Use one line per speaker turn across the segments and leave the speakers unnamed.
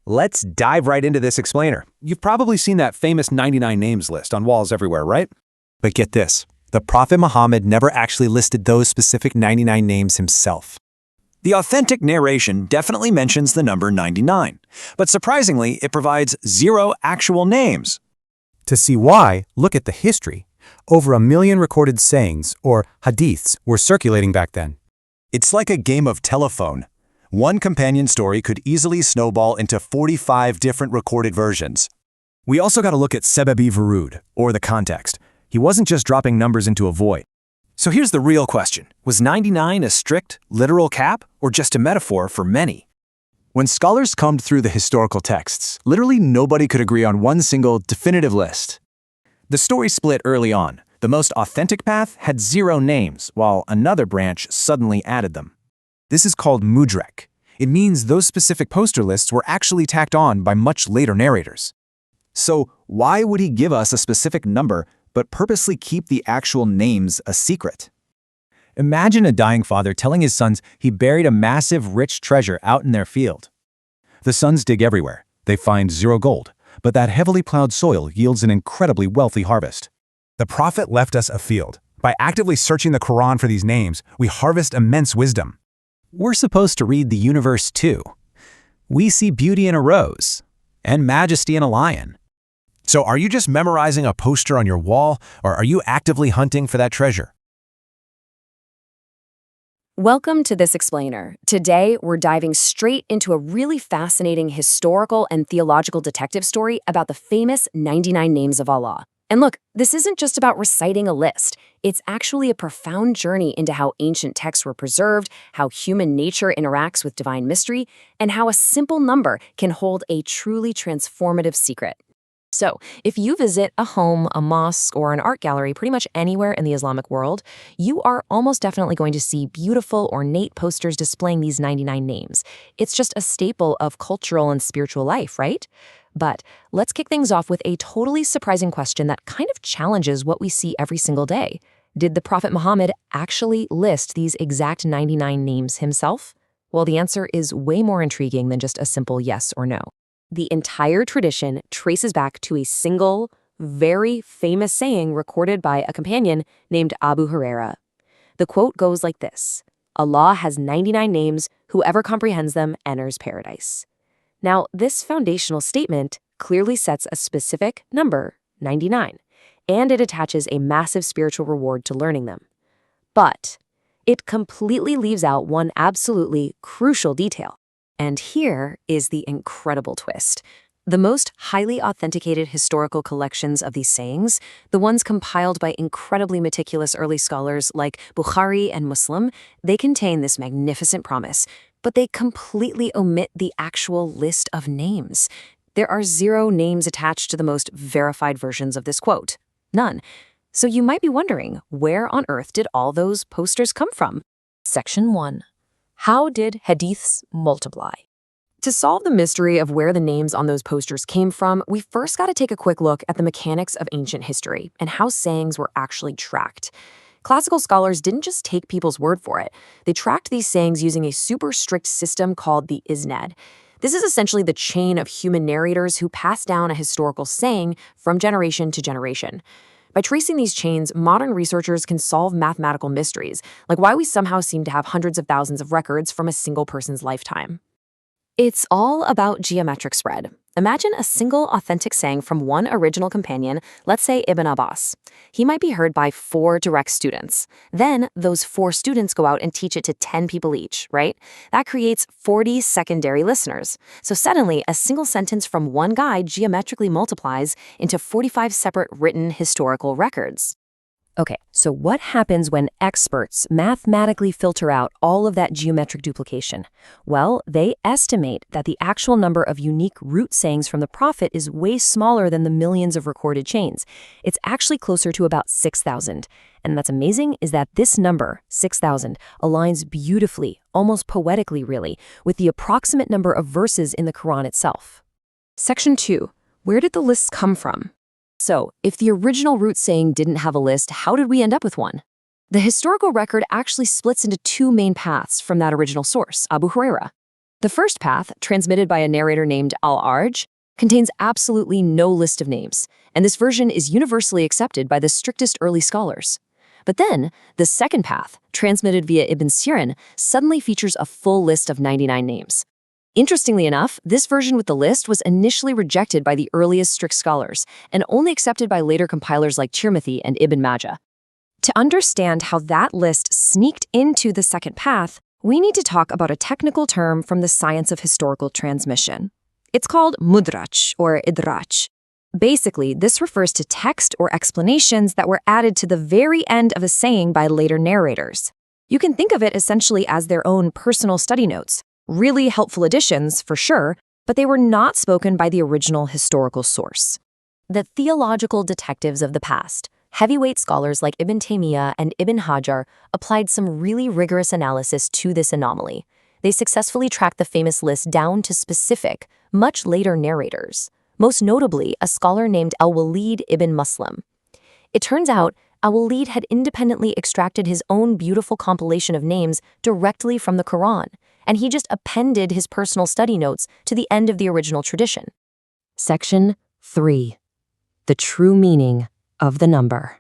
Let's dive right into this explainer.
You've probably seen that famous 99 names list on walls everywhere, right?
But get this, the Prophet Muhammad never actually listed those specific 99 names himself.
The authentic narration definitely mentions the number 99, but surprisingly, it provides 0 actual names.
To see why, look at the history. Over 1 million recorded sayings, or hadiths, were circulating back then.
It's like a game of telephone. One companion story could easily snowball into 45 different recorded versions.
We also got to look at Sebebi Varud, or the context. He wasn't just dropping numbers into a void. So here's the real question. Was 99 a strict, literal cap, or just a metaphor for many? When scholars combed through the historical texts, literally nobody could agree on one single, definitive list. The story split early on. The most authentic path had 0 names, while another branch suddenly added them. This is called mudrek. It means those specific poster lists were actually tacked on by much later narrators. So why would he give us a specific number but purposely keep the actual names a secret? Imagine a dying father telling his sons he buried a massive, rich treasure out in their field. The sons dig everywhere. They find 0 gold, but that heavily plowed soil yields an incredibly wealthy harvest.
The Prophet left us a field. By actively searching the Quran for these names, we harvest immense wisdom.
We're supposed to read the universe too. We see beauty in a rose, and majesty in a lion.
So are you just memorizing a poster on your wall, or are you actively hunting for that treasure?
Welcome to This Explainer. Today, we're diving straight into a really fascinating historical and theological detective story about the famous 99 names of Allah. And look, this isn't just about reciting a list. It's actually a profound journey into how ancient texts were preserved, how human nature interacts with divine mystery, and how a simple number can hold a truly transformative secret. So, if you visit a home, a mosque, or an art gallery pretty much anywhere in the Islamic world, you are almost definitely going to see beautiful, ornate posters displaying these 99 names. It's just a staple of cultural and spiritual life, right? But let's kick things off with a totally surprising question that kind of challenges what we see every single day. Did the Prophet Muhammad actually list these exact 99 names himself? Well, the answer is way more intriguing than just a simple yes or no. The entire tradition traces back to a single, very famous saying recorded by a companion named Abu Huraira. The quote goes like this: "Allah has 99 names, whoever comprehends them enters paradise." Now, this foundational statement clearly sets a specific number, 99, and it attaches a massive spiritual reward to learning them. But it completely leaves out one absolutely crucial detail. And here is the incredible twist. The most highly authenticated historical collections of these sayings, the ones compiled by incredibly meticulous early scholars like Bukhari and Muslim, they contain this magnificent promise, but they completely omit the actual list of names. There are 0 names attached to the most verified versions of this quote. None. So you might be wondering, where on earth did all those posters come from? Section 1. How did hadiths multiply? To solve the mystery of where the names on those posters came from, we first got to take a quick look at the mechanics of ancient history and how sayings were actually tracked. Classical scholars didn't just take people's word for it. They tracked these sayings using a super strict system called the Isnad. This is essentially the chain of human narrators who pass down a historical saying from generation to generation. By tracing these chains, modern researchers can solve mathematical mysteries, like why we somehow seem to have hundreds of thousands of records from a single person's lifetime. It's all about geometric spread. Imagine a single authentic saying from one original companion, let's say Ibn Abbas. He might be heard by 4 direct students. Then those 4 students go out and teach it to 10 people each, right? That creates 40 secondary listeners. So suddenly, a single sentence from one guy geometrically multiplies into 45 separate written historical records. Okay, so what happens when experts mathematically filter out all of that geometric duplication? Well, they estimate that the actual number of unique root sayings from the Prophet is way smaller than the millions of recorded chains. It's actually closer to about 6,000. And that's amazing is that this number, 6,000, aligns beautifully, almost poetically really, with the approximate number of verses in the Quran itself. Section 2. Where did the lists come from? So, if the original root saying didn't have a list, how did we end up with one? The historical record actually splits into 2 main paths from that original source, Abu Huraira. The first path, transmitted by a narrator named Al-Arj, contains absolutely no list of names, and this version is universally accepted by the strictest early scholars. But then, the second path, transmitted via Ibn Sirin, suddenly features a full list of 99 names. Interestingly enough, this version with the list was initially rejected by the earliest strict scholars and only accepted by later compilers like Tirmidhi and Ibn Majah. To understand how that list sneaked into the second path, we need to talk about a technical term from the science of historical transmission. It's called mudraj or idraj. Basically, this refers to text or explanations that were added to the very end of a saying by later narrators. You can think of it essentially as their own personal study notes. Really helpful additions, for sure, but they were not spoken by the original historical source. The theological detectives of the past, heavyweight scholars like Ibn Taymiyyah and Ibn Hajar, applied some really rigorous analysis to this anomaly. They successfully tracked the famous list down to specific, much later narrators, most notably a scholar named Al-Walid ibn Muslim. It turns out Al-Walid had independently extracted his own beautiful compilation of names directly from the Quran, and he just appended his personal study notes to the end of the original tradition. Section 3. The true meaning of the number.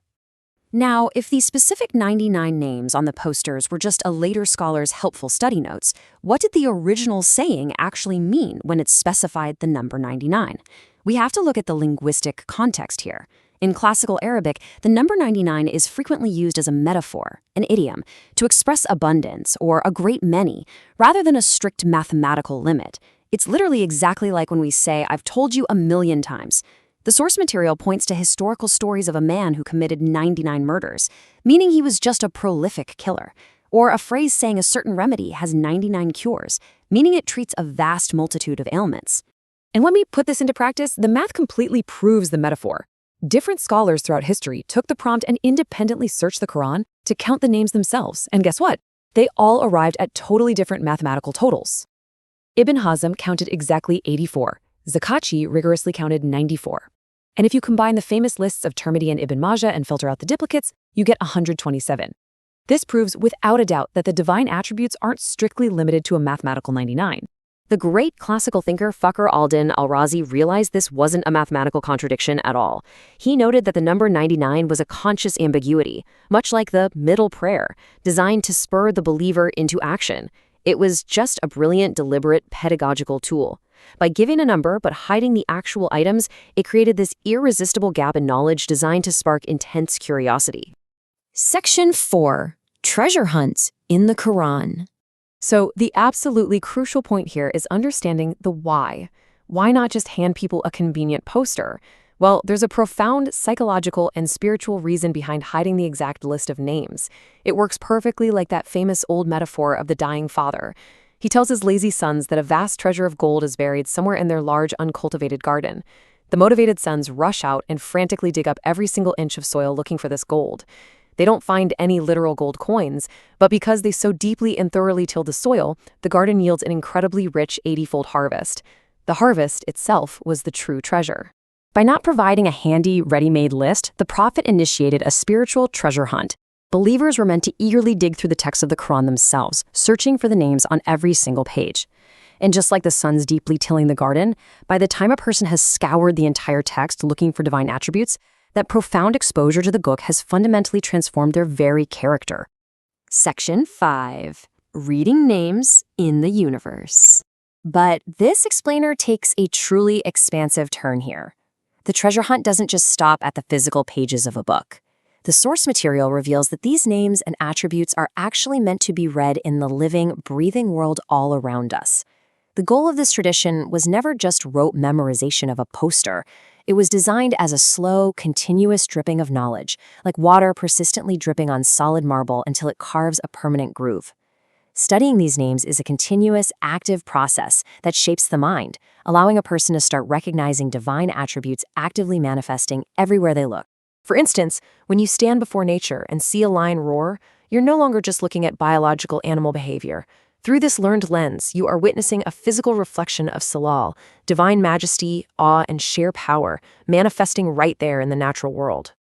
Now, if the specific 99 names on the posters were just a later scholar's helpful study notes, what did the original saying actually mean when it specified the number 99? We have to look at the linguistic context here. In classical Arabic, the number 99 is frequently used as a metaphor, an idiom, to express abundance or a great many, rather than a strict mathematical limit. It's literally exactly like when we say, "I've told you 1,000,000 times." The source material points to historical stories of a man who committed 99 murders, meaning he was just a prolific killer. Or a phrase saying a certain remedy has 99 cures, meaning it treats a vast multitude of ailments. And when we put this into practice, the math completely proves the metaphor. Different scholars throughout history took the prompt and independently searched the Quran to count the names themselves, and guess what? They all arrived at totally different mathematical totals. Ibn Hazm counted exactly 84. Zakachi rigorously counted 94. And if you combine the famous lists of Tirmidhi and Ibn Majah and filter out the duplicates, you get 127. This proves without a doubt that the divine attributes aren't strictly limited to a mathematical 99. The great classical thinker Fakhr al-Din al-Razi realized this wasn't a mathematical contradiction at all. He noted that the number 99 was a conscious ambiguity, much like the middle prayer, designed to spur the believer into action. It was just a brilliant, deliberate pedagogical tool. By giving a number but hiding the actual items, it created this irresistible gap in knowledge designed to spark intense curiosity. Section 4. Treasure Hunt in the Quran. So the absolutely crucial point here is understanding the why. Why not just hand people a convenient poster? Well, there's a profound psychological and spiritual reason behind hiding the exact list of names. It works perfectly like that famous old metaphor of the dying father. He tells his lazy sons that a vast treasure of gold is buried somewhere in their large, uncultivated garden. The motivated sons rush out and frantically dig up every single inch of soil looking for this gold. They don't find any literal gold coins, but because they so deeply and thoroughly till the soil, the garden yields an incredibly rich 80-fold harvest. The harvest itself was the true treasure. By not providing a handy, ready-made list, the Prophet initiated a spiritual treasure hunt. Believers were meant to eagerly dig through the texts of the Quran themselves, searching for the names on every single page. And just like the sons deeply tilling the garden, by the time a person has scoured the entire text looking for divine attributes, that profound exposure to the book has fundamentally transformed their very character. Section 5. Reading names in the universe. But this explainer takes a truly expansive turn here. The treasure hunt doesn't just stop at the physical pages of a book. The source material reveals that these names and attributes are actually meant to be read in the living, breathing world all around us. The goal of this tradition was never just rote memorization of a poster. It was designed as a slow, continuous dripping of knowledge, like water persistently dripping on solid marble until it carves a permanent groove. Studying these names is a continuous, active process that shapes the mind, allowing a person to start recognizing divine attributes actively manifesting everywhere they look. For instance, when you stand before nature and see a lion roar, you're no longer just looking at biological animal behavior. Through this learned lens, you are witnessing a physical reflection of Salal, divine majesty, awe, and sheer power, manifesting right there in the natural world.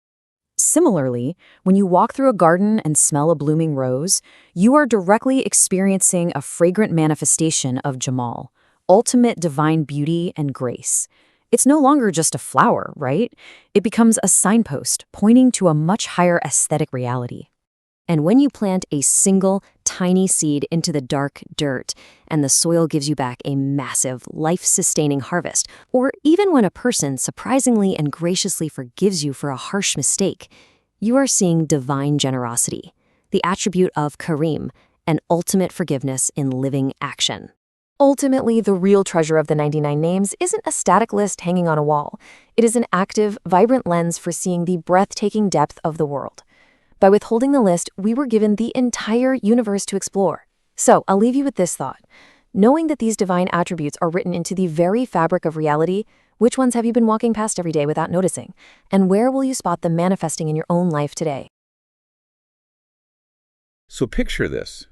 Similarly, when you walk through a garden and smell a blooming rose, you are directly experiencing a fragrant manifestation of Jamal, ultimate divine beauty and grace. It's no longer just a flower, right? It becomes a signpost pointing to a much higher aesthetic reality. And when you plant a single, tiny seed into the dark dirt, and the soil gives you back a massive, life-sustaining harvest, or even when a person surprisingly and graciously forgives you for a harsh mistake, you are seeing divine generosity, the attribute of Kareem, an ultimate forgiveness in living action. Ultimately, the real treasure of the 99 names isn't a static list hanging on a wall. It is an active, vibrant lens for seeing the breathtaking depth of the world. By withholding the list, we were given the entire universe to explore. So, I'll leave you with this thought. Knowing that these divine attributes are written into the very fabric of reality, which ones have you been walking past every day without noticing? And where will you spot them manifesting in your own life today?
So picture this.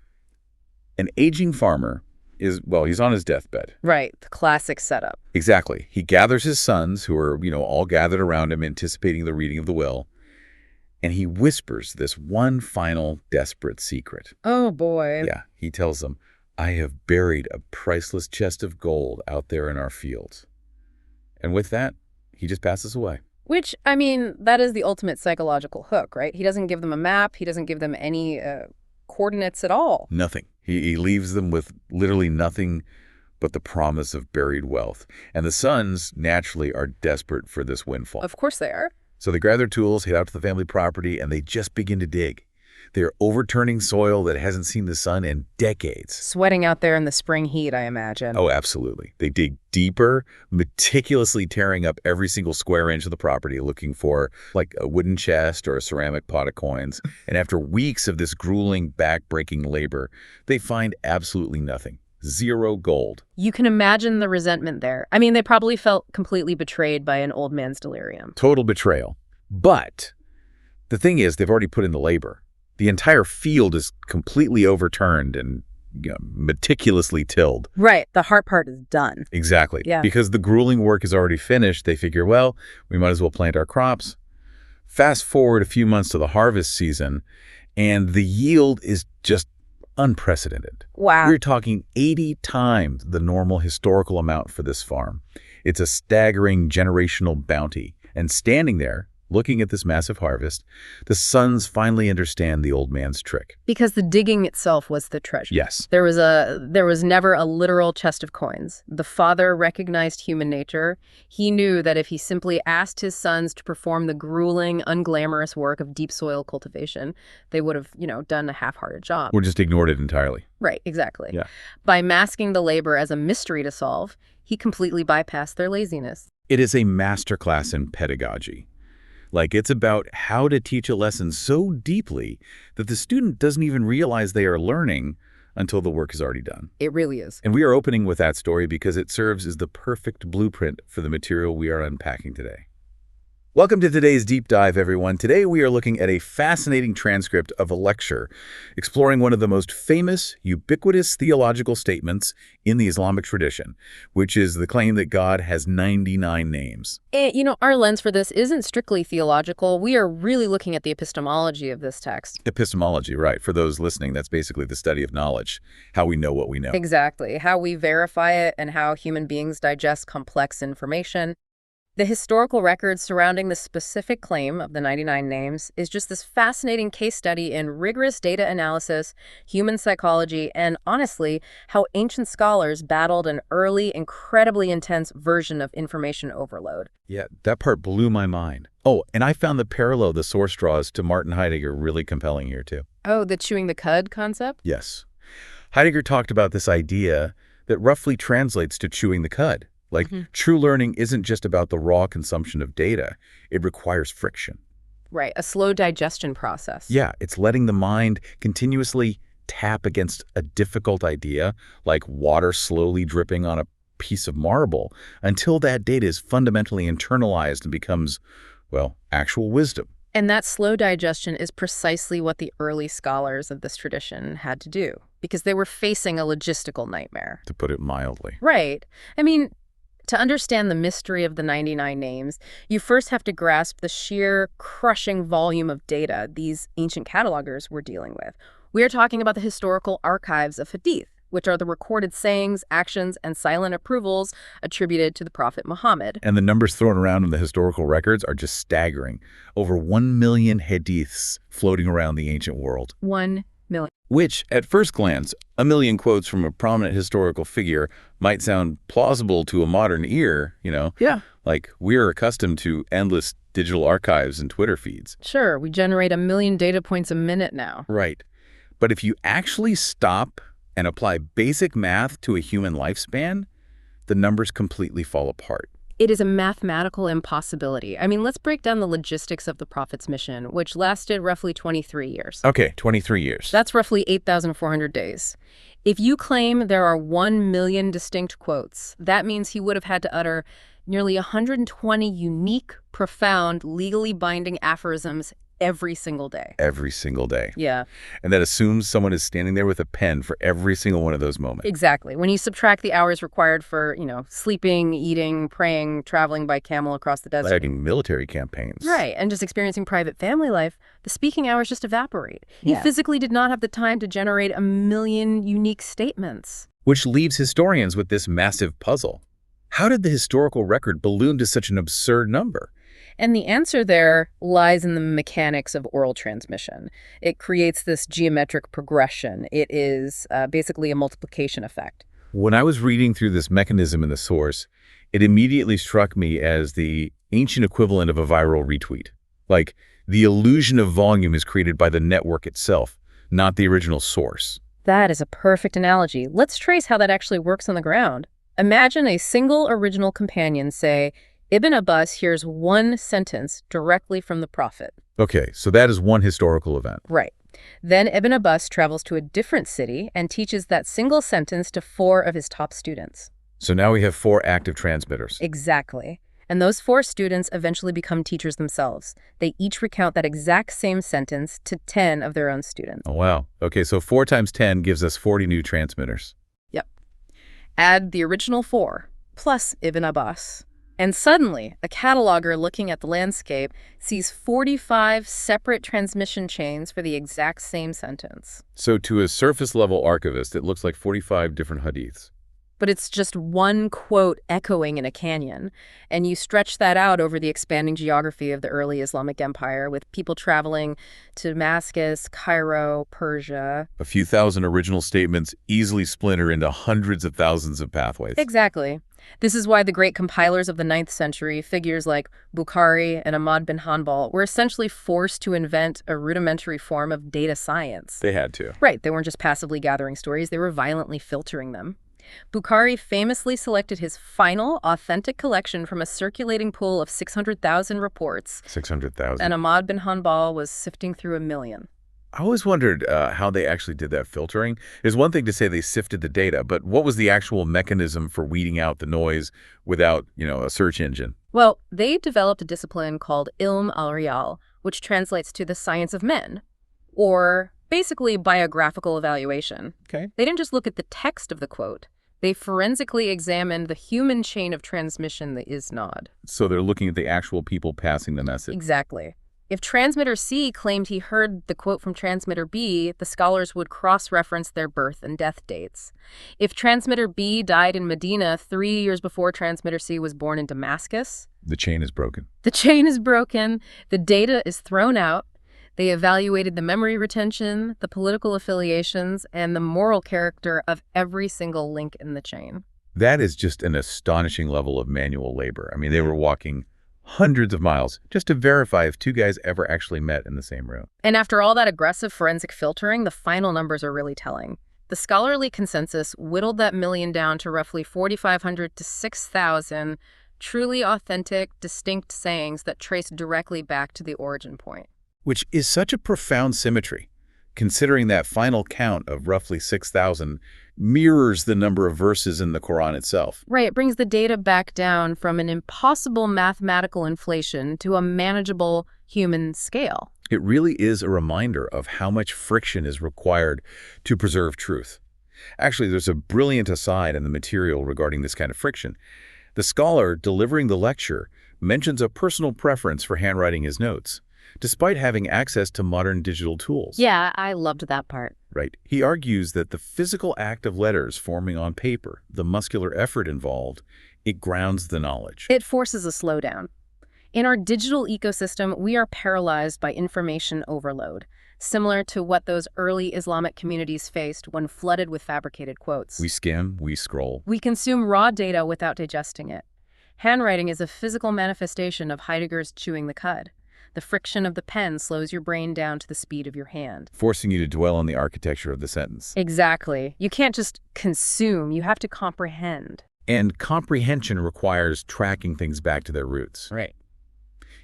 An aging farmer he's on his deathbed.
Right, the classic setup.
Exactly. He gathers his sons, who are, all gathered around him, anticipating the reading of the will. And he whispers this one final desperate secret.
Oh, boy.
Yeah, he tells them, I have buried a priceless chest of gold out there in our fields. And with that, he just passes away.
Which, I mean, that is the ultimate psychological hook, right? He doesn't give them a map. He doesn't give them any coordinates at all.
Nothing. He leaves them with literally nothing but the promise of buried wealth. And the sons, naturally, are desperate for this windfall.
Of course they are.
So they grab their tools, head out to the family property, and they just begin to dig. They're overturning soil that hasn't seen the sun in decades.
Sweating out there in the spring heat, I imagine.
Oh, absolutely. They dig deeper, meticulously tearing up every single square inch of the property, looking for like a wooden chest or a ceramic pot of coins. And after weeks of this grueling, back-breaking labor, they find absolutely nothing. Zero gold.
You can imagine the resentment there. I mean, they probably felt completely betrayed by an old man's delirium.
Total betrayal. But the thing is, they've already put in the labor. The entire field is completely overturned and meticulously tilled.
Right. The hard part is done.
Exactly.
Yeah.
Because the grueling work is already finished, they figure, well, we might as well plant our crops. Fast forward a few months to the harvest season, and the yield is just unprecedented.
Wow.
We're talking 80 times the normal historical amount for this farm. It's a staggering generational bounty. And standing there, looking at this massive harvest, the sons finally understand the old man's trick.
Because the digging itself was the treasure.
Yes.
There was never a literal chest of coins. The father recognized human nature. He knew that if he simply asked his sons to perform the grueling, unglamorous work of deep soil cultivation, they would have, done a half-hearted job.
Or just ignored it entirely.
Right, exactly.
Yeah.
By masking the labor as a mystery to solve, he completely bypassed their laziness.
It is a masterclass in pedagogy. It's about how to teach a lesson so deeply that the student doesn't even realize they are learning until the work is already done.
It really is.
And we are opening with that story because it serves as the perfect blueprint for the material we are unpacking today. Welcome to today's deep dive, everyone. Today we are looking at a fascinating transcript of a lecture exploring one of the most famous, ubiquitous theological statements in the Islamic tradition, which is the claim that God has 99 names.
Our lens for this isn't strictly theological. We are really looking at the epistemology of this text.
Epistemology, right. For those listening, that's basically the study of knowledge, how we know what we know.
Exactly. How we verify it and how human beings digest complex information. The historical record surrounding the specific claim of the 99 names is just this fascinating case study in rigorous data analysis, human psychology, and honestly, how ancient scholars battled an early, incredibly intense version of information overload.
Yeah, that part blew my mind. Oh, and I found the parallel the source draws to Martin Heidegger really compelling here, too.
Oh, the chewing the cud concept?
Yes. Heidegger talked about this idea that roughly translates to chewing the cud. True learning isn't just about the raw consumption of data. It requires friction.
Right, a slow digestion process.
Yeah, it's letting the mind continuously tap against a difficult idea, like water slowly dripping on a piece of marble, until that data is fundamentally internalized and becomes, actual wisdom.
And that slow digestion is precisely what the early scholars of this tradition had to do, because they were facing a logistical nightmare.
To put it mildly.
Right. I mean, To understand the mystery of the 99 names, you first have to grasp the sheer, crushing volume of data these ancient catalogers were dealing with. We are talking about the historical archives of Hadith, which are the recorded sayings, actions, and silent approvals attributed to the Prophet Muhammad.
And the numbers thrown around in the historical records are just staggering. Over 1 million hadiths floating around the ancient world.
1 million.
Which, at first glance, a million quotes from a prominent historical figure might sound plausible to a modern ear, you know?
Yeah.
Like, we're accustomed to endless digital archives and Twitter feeds.
Sure, we generate 1 million data points a minute now.
Right. But if you actually stop and apply basic math to a human lifespan, the numbers completely fall apart.
It is a mathematical impossibility. I mean, let's break down the logistics of the Prophet's mission, which lasted roughly 23 years.
Okay, 23 years.
That's roughly 8,400 days. If you claim there are 1 million distinct quotes, that means he would have had to utter nearly 120 unique, profound, legally binding aphorisms every single day.
Every single day.
Yeah.
And that assumes someone is standing there with a pen for every single one of those moments.
Exactly. When you subtract the hours required for, sleeping, eating, praying, traveling by camel across the desert.
Like military campaigns.
Right. And just experiencing private family life, the speaking hours just evaporate. He physically did not have the time to generate 1 million unique statements.
Which leaves historians with this massive puzzle. How did the historical record balloon to such an absurd number?
And the answer there lies in the mechanics of oral transmission. It creates this geometric progression. It is basically a multiplication effect.
When I was reading through this mechanism in the source, it immediately struck me as the ancient equivalent of a viral retweet. Like, the illusion of volume is created by the network itself, not the original source.
That is a perfect analogy. Let's trace how that actually works on the ground. Imagine a single original companion say, Ibn Abbas hears one sentence directly from the Prophet.
Okay, so that is one historical event.
Right. Then Ibn Abbas travels to a different city and teaches that single sentence to 4 of his top students.
So now we have 4 active transmitters.
Exactly. And those 4 students eventually become teachers themselves. They each recount that exact same sentence to 10 of their own students.
Oh, wow. Okay, so 4 times 10 gives us 40 new transmitters.
Yep. Add the original 4, plus Ibn Abbas. And suddenly, a cataloger looking at the landscape sees 45 separate transmission chains for the exact same sentence.
So to a surface-level archivist, it looks like 45 different hadiths.
But it's just one quote echoing in a canyon. And you stretch that out over the expanding geography of the early Islamic Empire, with people traveling to Damascus, Cairo, Persia.
A few thousand original statements easily splinter into hundreds of thousands of pathways.
Exactly. This is why the great compilers of the 9th century, figures like Bukhari and Ahmad bin Hanbal, were essentially forced to invent a rudimentary form of data science.
They had to.
Right. They weren't just passively gathering stories, they were violently filtering them. Bukhari famously selected his final authentic collection from a circulating pool of 600,000 reports.
600,000.
And Ahmad bin Hanbal was sifting through 1 million.
I always wondered how they actually did that filtering. It's one thing to say they sifted the data, but what was the actual mechanism for weeding out the noise without, a search engine?
Well, they developed a discipline called ilm al-riyal, which translates to the science of men, or basically biographical evaluation.
Okay.
They didn't just look at the text of the quote. They forensically examined the human chain of transmission, the Isnad.
So they're looking at the actual people passing the message.
Exactly. If transmitter C claimed he heard the quote from transmitter B, the scholars would cross-reference their birth and death dates. If transmitter B died in Medina 3 years before transmitter C was born in Damascus,
the chain is broken.
The chain is broken. The data is thrown out. They evaluated the memory retention, the political affiliations, and the moral character of every single link in the chain.
That is just an astonishing level of manual labor. I mean, they were walking hundreds of miles just to verify if 2 guys ever actually met in the same room.
And after all that aggressive forensic filtering, the final numbers are really telling. The scholarly consensus whittled that million down to roughly 4,500 to 6,000 truly authentic, distinct sayings that trace directly back to the origin point.
Which is such a profound symmetry, considering that final count of roughly 6,000 mirrors the number of verses in the Quran itself.
Right, it brings the data back down from an impossible mathematical inflation to a manageable human scale.
It really is a reminder of how much friction is required to preserve truth. Actually, there's a brilliant aside in the material regarding this kind of friction. The scholar delivering the lecture mentions a personal preference for handwriting his notes, despite having access to modern digital tools.
Yeah, I loved that part.
Right. He argues that the physical act of letters forming on paper, the muscular effort involved, it grounds the knowledge.
It forces a slowdown. In our digital ecosystem, we are paralyzed by information overload, similar to what those early Islamic communities faced when flooded with fabricated quotes.
We skim, we scroll.
We consume raw data without digesting it. Handwriting is a physical manifestation of Heidegger's chewing the cud. The friction of the pen slows your brain down to the speed of your hand,
Forcing you to dwell on the architecture of the sentence.
Exactly. You can't just consume, you have to comprehend.
And comprehension requires tracking things back to their roots.
Right.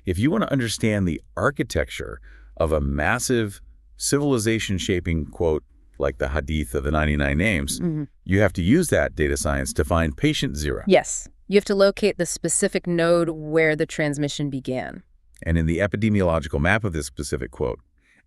If you want to understand the architecture of a massive civilization-shaping quote like the Hadith of the 99 Names, you have to use that data science to find patient zero.
Yes. You have to locate the specific node where the transmission began.
And in the epidemiological map of this specific quote,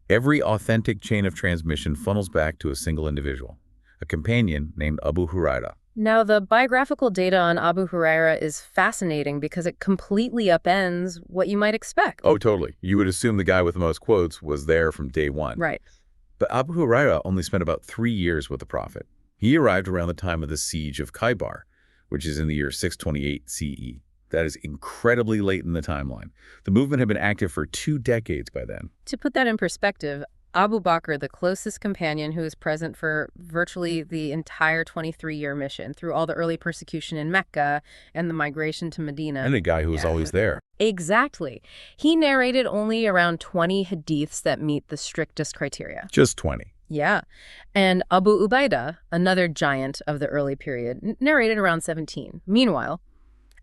every authentic chain of transmission funnels back to a single individual, a companion named Abu Huraira.
Now, the biographical data on Abu Huraira is fascinating because it completely upends what you might expect.
Oh, totally. You would assume the guy with the most quotes was there from day one.
Right.
But Abu Huraira only spent about 3 years with the Prophet. He arrived around the time of the siege of Khaybar, which is in the year 628 CE. That is incredibly late in the timeline. The movement had been active for 2 decades by then.
To put that in perspective, Abu Bakr, the closest companion who was present for virtually the entire 23-year mission, through all the early persecution in Mecca and the migration to Medina.
And a guy who was always there.
Exactly. He narrated only around 20 hadiths that meet the strictest criteria.
Just 20.
Yeah. And Abu Ubaidah, another giant of the early period, narrated around 17. Meanwhile,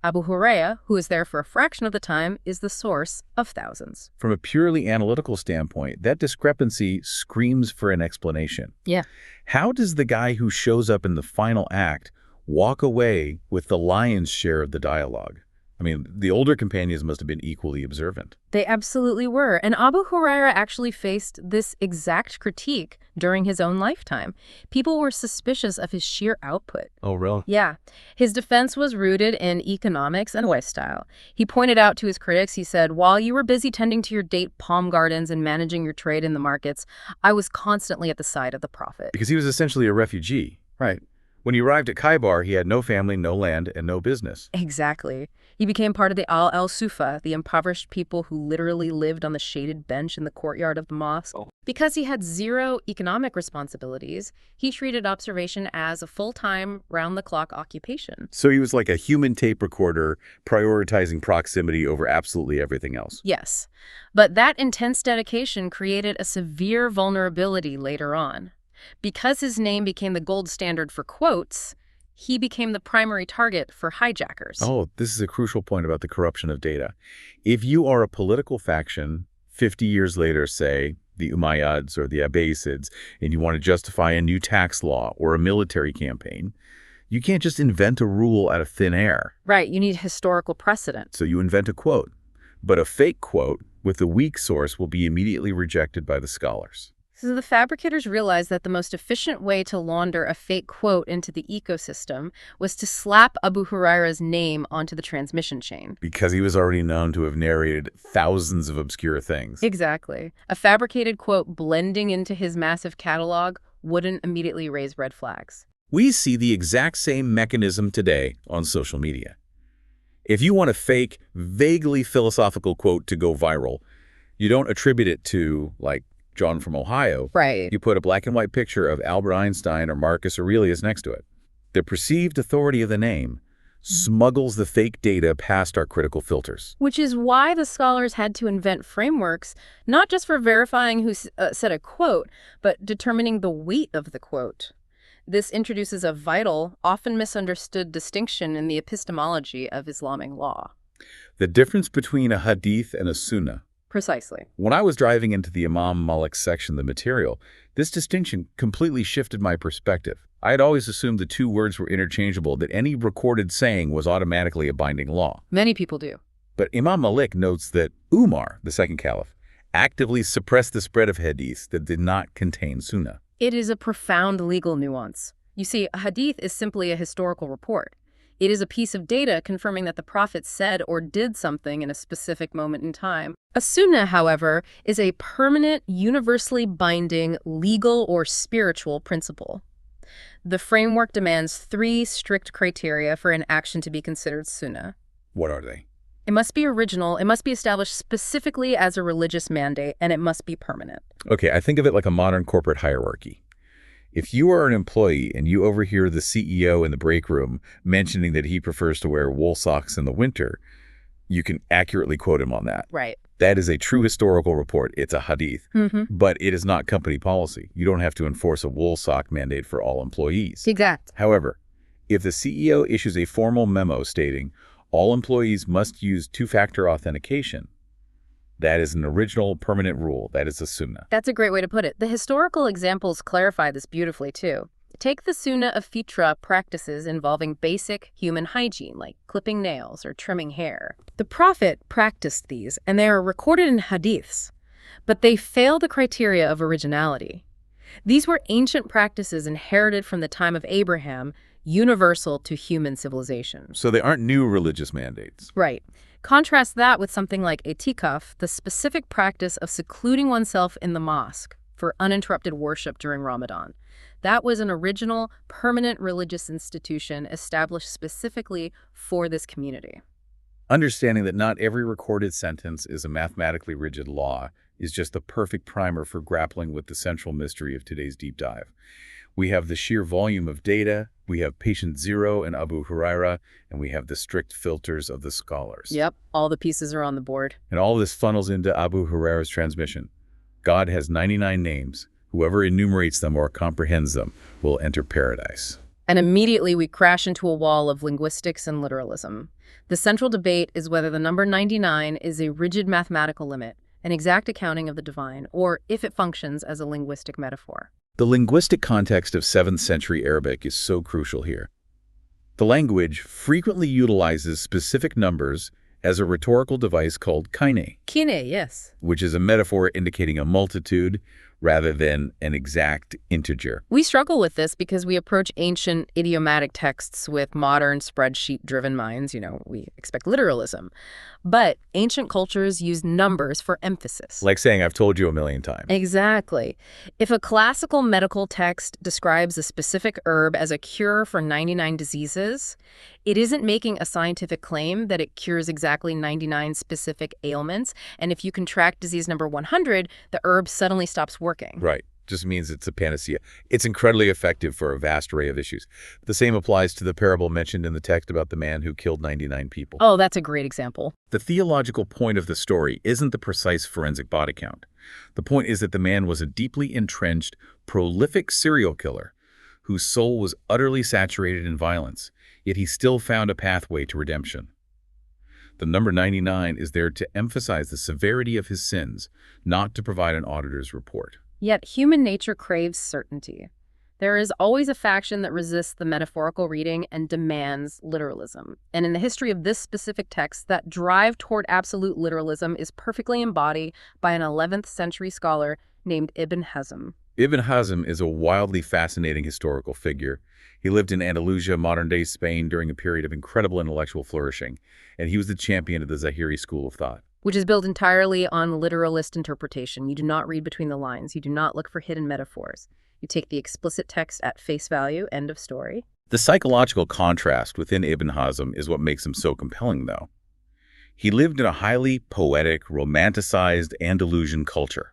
Abu Huraira, who is there for a fraction of the time, is the source of thousands.
From a purely analytical standpoint, that discrepancy screams for an explanation.
Yeah.
How does the guy who shows up in the final act walk away with the lion's share of the dialogue? I mean, the older companions must have been equally observant.
They absolutely were. And Abu Huraira actually faced this exact critique during his own lifetime. People were suspicious of his sheer output.
Oh, really?
Yeah. His defense was rooted in economics and lifestyle. He pointed out to his critics, he said, while you were busy tending to your date palm gardens and managing your trade in the markets, I was constantly at the side of the Prophet.
Because he was essentially a refugee. Right. When he arrived at Khaybar, he had no family, no land, and no business.
Exactly. He became part of the Al-Sufa, the impoverished people who literally lived on the shaded bench in the courtyard of the mosque. Because he had zero economic responsibilities, he treated observation as a full-time, round-the-clock occupation.
So he was like a human tape recorder, prioritizing proximity over absolutely everything else.
Yes. But that intense dedication created a severe vulnerability later on. Because his name became the gold standard for quotes, he became the primary target for hijackers.
Oh, this is a crucial point about the corruption of data. If you are a political faction 50 years later, say, the Umayyads or the Abbasids, and you want to justify a new tax law or a military campaign, you can't just invent a rule out of thin air.
Right, you need historical precedent.
So you invent a quote. But a fake quote with a weak source will be immediately rejected by the scholars.
So the fabricators realized that the most efficient way to launder a fake quote into the ecosystem was to slap Abu Huraira's name onto the transmission chain.
Because he was already known to have narrated thousands of obscure things.
Exactly. A fabricated quote blending into his massive catalog wouldn't immediately raise red flags.
We see the exact same mechanism today on social media. If you want a fake, vaguely philosophical quote to go viral, you don't attribute it to, like, John from Ohio.
Right.
You put a black and white picture of Albert Einstein or Marcus Aurelius next to it. The perceived authority of the name smuggles the fake data past our critical filters.
Which is why the scholars had to invent frameworks, not just for verifying who said a quote, but determining the weight of the quote. This introduces a vital, often misunderstood distinction in the epistemology of Islamic law.
The difference between a hadith and a sunnah.
Precisely.
When I was driving into the Imam Malik section of the material, this distinction completely shifted my perspective. I had always assumed the two words were interchangeable, that any recorded saying was automatically a binding law.
Many people do.
But Imam Malik notes that Umar, the second caliph, actively suppressed the spread of hadiths that did not contain sunnah.
It is a profound legal nuance. You see, a hadith is simply a historical report. It is a piece of data confirming that the prophet said or did something in a specific moment in time. A sunnah, however, is a permanent, universally binding legal or spiritual principle. The framework demands 3 strict criteria for an action to be considered sunnah.
What are they?
It must be original, it must be established specifically as a religious mandate, and it must be permanent.
Okay, I think of it like a modern corporate hierarchy. If you are an employee and you overhear the CEO in the break room mentioning that he prefers to wear wool socks in the winter, you can accurately quote him on that.
Right.
That is a true historical report. It's a hadith, but it is not company policy. You don't have to enforce a wool sock mandate for all employees.
Exact.
However, if the CEO issues a formal memo stating all employees must use 2-factor authentication, that is an original permanent rule. That is a sunnah.
That's a great way to put it. The historical examples clarify this beautifully, too. Take the sunnah of fitra practices involving basic human hygiene, like clipping nails or trimming hair. The prophet practiced these, and they are recorded in hadiths, but they fail the criteria of originality. These were ancient practices inherited from the time of Abraham, universal to human civilization.
So they aren't new religious mandates.
Right. Contrast that with something like itikaf, the specific practice of secluding oneself in the mosque for uninterrupted worship during Ramadan. That was an original, permanent religious institution established specifically for this community.
Understanding that not every recorded sentence is a mathematically rigid law is just the perfect primer for grappling with the central mystery of today's deep dive. We have the sheer volume of data, we have patient zero and Abu Huraira, and we have the strict filters of the scholars.
Yep, all the pieces are on the board.
And all of this funnels into Abu Huraira's transmission. God has 99 names. Whoever enumerates them or comprehends them will enter paradise.
And immediately we crash into a wall of linguistics and literalism. The central debate is whether the number 99 is a rigid mathematical limit, an exact accounting of the divine, or if it functions as a linguistic metaphor.
The linguistic context of 7th century Arabic is so crucial here. The language frequently utilizes specific numbers as a rhetorical device called kine,
Yes.
which is a metaphor indicating a multitude rather than an exact integer.
We struggle with this because we approach ancient idiomatic texts with modern spreadsheet-driven minds. We expect literalism. But ancient cultures used numbers for emphasis.
Like saying, I've told you a million times.
Exactly. If a classical medical text describes a specific herb as a cure for 99 diseases, it isn't making a scientific claim that it cures exactly 99 specific ailments. And if you contract disease number 100, the herb suddenly stops working.
Right. Just means it's a panacea. It's incredibly effective for a vast array of issues. The same applies to the parable mentioned in the text about the man who killed 99 people.
Oh, that's a great example.
The theological point of the story isn't the precise forensic body count. The point is that the man was a deeply entrenched, prolific serial killer whose soul was utterly saturated in violence, yet he still found a pathway to redemption. The number 99 is there to emphasize the severity of his sins, not to provide an auditor's report.
Yet human nature craves certainty. There is always a faction that resists the metaphorical reading and demands literalism. And in the history of this specific text, that drive toward absolute literalism is perfectly embodied by an 11th century scholar named Ibn Hazm.
Ibn Hazm is a wildly fascinating historical figure. He lived in Andalusia, modern-day Spain, during a period of incredible intellectual flourishing, and he was the champion of the Zahiri school of thought,
which is built entirely on literalist interpretation. You do not read between the lines. You do not look for hidden metaphors. You take the explicit text at face value, end of story.
The psychological contrast within Ibn Hazm is what makes him so compelling, though. He lived in a highly poetic, romanticized Andalusian culture.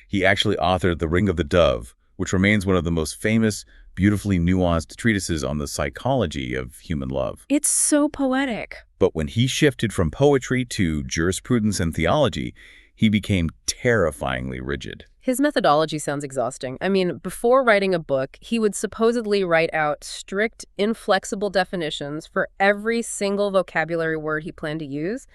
He actually authored The Ring of the Dove, which remains one of the most famous, beautifully nuanced treatises on the psychology of human love.
It's so poetic.
But when he shifted from poetry to jurisprudence and theology, he became terrifyingly rigid.
His methodology sounds exhausting. I mean, before writing a book, he would supposedly write out strict, inflexible definitions for every single vocabulary word he planned to use,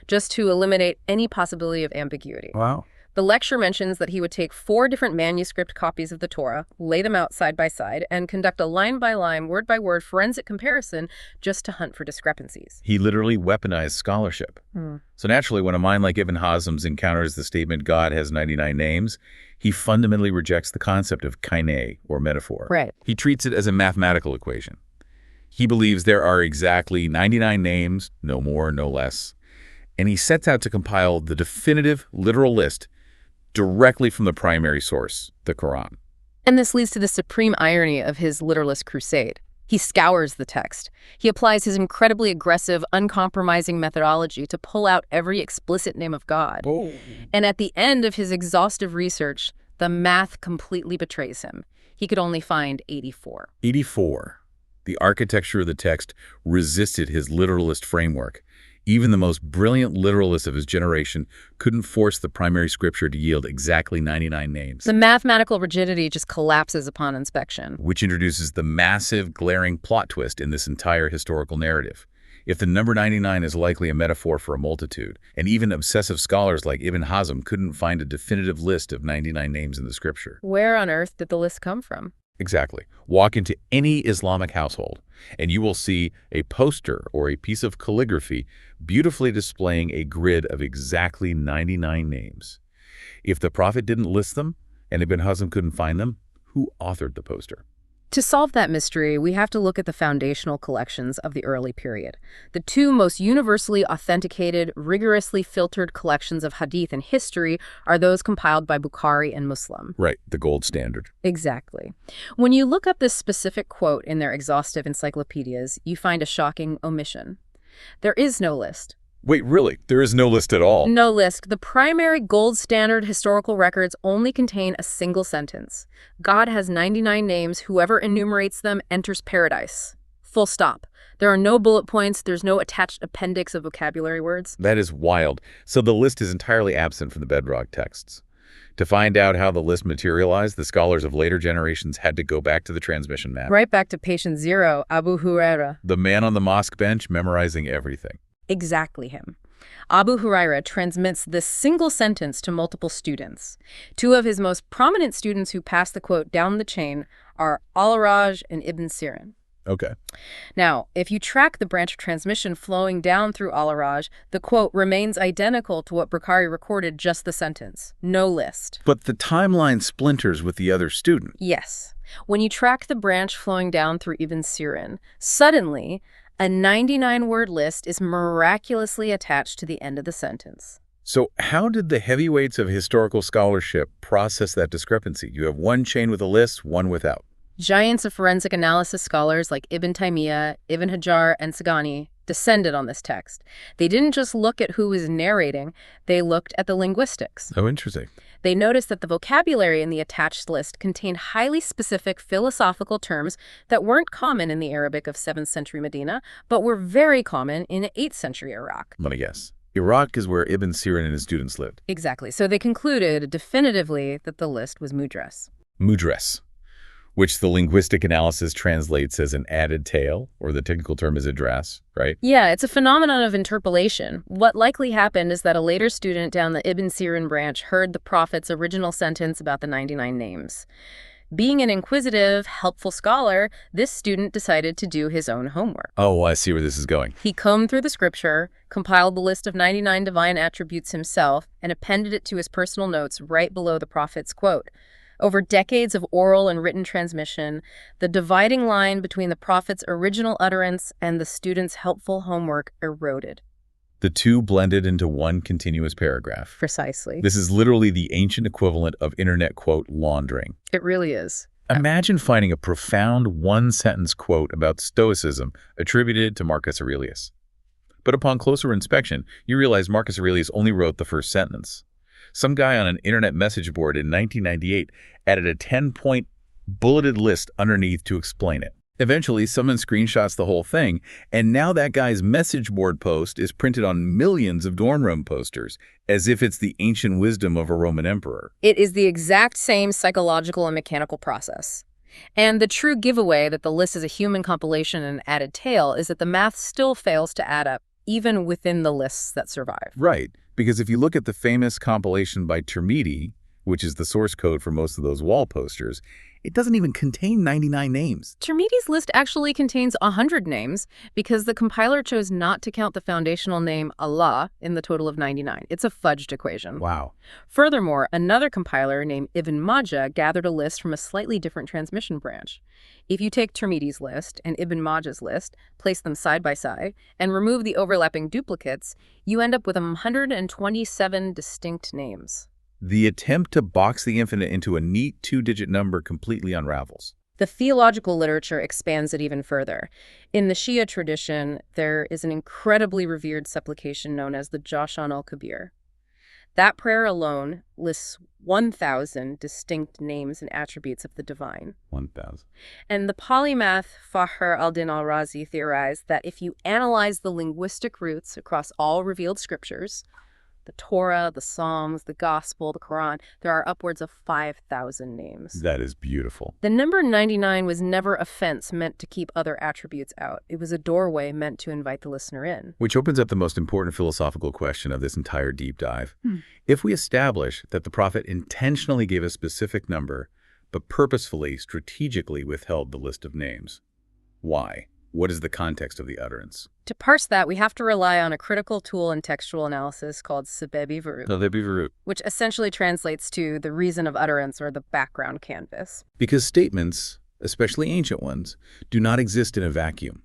just to eliminate any possibility of ambiguity.
Wow.
The lecture mentions that he would take 4 different manuscript copies of the Torah, lay them out side by side, and conduct a line-by-line, word-by-word forensic comparison just to hunt for discrepancies.
He literally weaponized scholarship. So naturally, when a mind like Ibn Hazm's encounters the statement, God has 99 names, he fundamentally rejects the concept of kine, or metaphor.
Right.
He treats it as a mathematical equation. He believes there are exactly 99 names, no more, no less, and he sets out to compile the definitive literal list directly from the primary source, the Quran.
And this leads to the supreme irony of his literalist crusade. He scours the text. He applies his incredibly aggressive, uncompromising methodology to pull out every explicit name of God.
Oh.
And at the end of his exhaustive research, the math completely betrays him. He could only find 84.
84. The architecture of the text resisted his literalist framework. Even the most brilliant literalists of his generation couldn't force the primary scripture to yield exactly 99 names.
The mathematical rigidity just collapses upon inspection.
Which introduces the massive, glaring plot twist in this entire historical narrative. If the number 99 is likely a metaphor for a multitude, and even obsessive scholars like Ibn Hazm couldn't find a definitive list of 99 names in the scripture.
Where on earth did the list come from?
Exactly. Walk into any Islamic household, and you will see a poster or a piece of calligraphy beautifully displaying a grid of exactly 99 names. If the Prophet didn't list them, and Ibn Hazm couldn't find them, who authored the poster?
To solve that mystery, we have to look at the foundational collections of the early period. The two most universally authenticated, rigorously filtered collections of Hadith in history are those compiled by Bukhari and Muslim.
Right, the gold standard.
Exactly. When you look up this specific quote in their exhaustive encyclopedias, you find a shocking omission. There is no list.
Wait, really? There is no list at all?
No list. The primary gold standard historical records only contain a single sentence. God has 99 names. Whoever enumerates them enters paradise. Full stop. There are no bullet points. There's no attached appendix of vocabulary words.
That is wild. So the list is entirely absent from the bedrock texts. To find out how the list materialized, the scholars of later generations had to go back to the transmission map.
Right back to patient zero, Abu Huraira.
The man on the mosque bench memorizing everything.
Exactly him. Abu Huraira transmits this single sentence to multiple students. Two of his most prominent students who pass the quote down the chain are Al-Raj and Ibn Sirin.
Okay.
Now, if you track the branch of transmission flowing down through Al-Raj, the quote remains identical to what Bukhari recorded, just the sentence. No list.
But the timeline splinters with the other student.
Yes. When you track the branch flowing down through Ibn Sirin, suddenly a 99-word list is miraculously attached to the end of the sentence.
So how did the heavyweights of historical scholarship process that discrepancy? You have one chain with a list, one without.
Giants of forensic analysis scholars like Ibn Taymiyyah, Ibn Hajar, and Sagani descended on this text. They didn't just look at who was narrating, they looked at the linguistics.
Oh, interesting.
They noticed that the vocabulary in the attached list contained highly specific philosophical terms that weren't common in the Arabic of 7th century Medina, but were very common in 8th century Iraq.
Let me guess. Iraq is where Ibn Sirin and his students lived.
Exactly. So they concluded definitively that the list was mudras.
Mudras, which the linguistic analysis translates as an added tail, or the technical term is address, right?
Yeah, it's a phenomenon of interpolation. What likely happened is that a later student down the Ibn Sirin branch heard the Prophet's original sentence about the 99 names. Being an inquisitive, helpful scholar, this student decided to do his own homework.
Oh, I see where this is going.
He combed through the scripture, compiled the list of 99 divine attributes himself, and appended it to his personal notes right below the Prophet's quote. Over decades of oral and written transmission, the dividing line between the Prophet's original utterance and the student's helpful homework eroded.
The two blended into one continuous paragraph.
Precisely.
This is literally the ancient equivalent of internet quote laundering.
It really is.
Imagine finding a profound one-sentence quote about Stoicism attributed to Marcus Aurelius. But upon closer inspection, you realize Marcus Aurelius only wrote the first sentence. Some guy on an internet message board in 1998 added a 10-point bulleted list underneath to explain it. Eventually, someone screenshots the whole thing, and now that guy's message board post is printed on millions of dorm room posters, as if it's the ancient wisdom of a Roman emperor.
It is the exact same psychological and mechanical process. And the true giveaway that the list is a human compilation and added tail is that the math still fails to add up, even within the lists that survive.
Right, because if you look at the famous compilation by Tirmidhi, which is the source code for most of those wall posters, it doesn't even contain 99 names.
Tirmidhi's list actually contains 100 names because the compiler chose not to count the foundational name Allah in the total of 99. It's a fudged equation.
Wow.
Furthermore, another compiler named Ibn Majah gathered a list from a slightly different transmission branch. If you take Tirmidhi's list and Ibn Majah's list, place them side by side, and remove the overlapping duplicates, you end up with 127 distinct names.
The attempt to box the infinite into a neat two-digit number completely unravels.
The theological literature expands it even further. In the Shia tradition, there is an incredibly revered supplication known as the Jashan al-Kabir. That prayer alone lists 1,000 distinct names and attributes of the divine.
1,000.
And the polymath Fakhr al-Din al-Razi theorized that if you analyze the linguistic roots across all revealed scriptures, the Torah, the Psalms, the Gospel, the Quran, there are upwards of 5,000 names.
That is beautiful.
The number 99 was never a fence meant to keep other attributes out. It was a doorway meant to invite the listener in.
Which opens up the most important philosophical question of this entire deep dive. If we establish that the prophet intentionally gave a specific number, but purposefully, strategically withheld the list of names, why? What is the context of the utterance?
To parse that, we have to rely on a critical tool in textual analysis called sababi varut, which essentially translates to the reason of utterance or the background canvas.
Because statements, especially ancient ones, do not exist in a vacuum.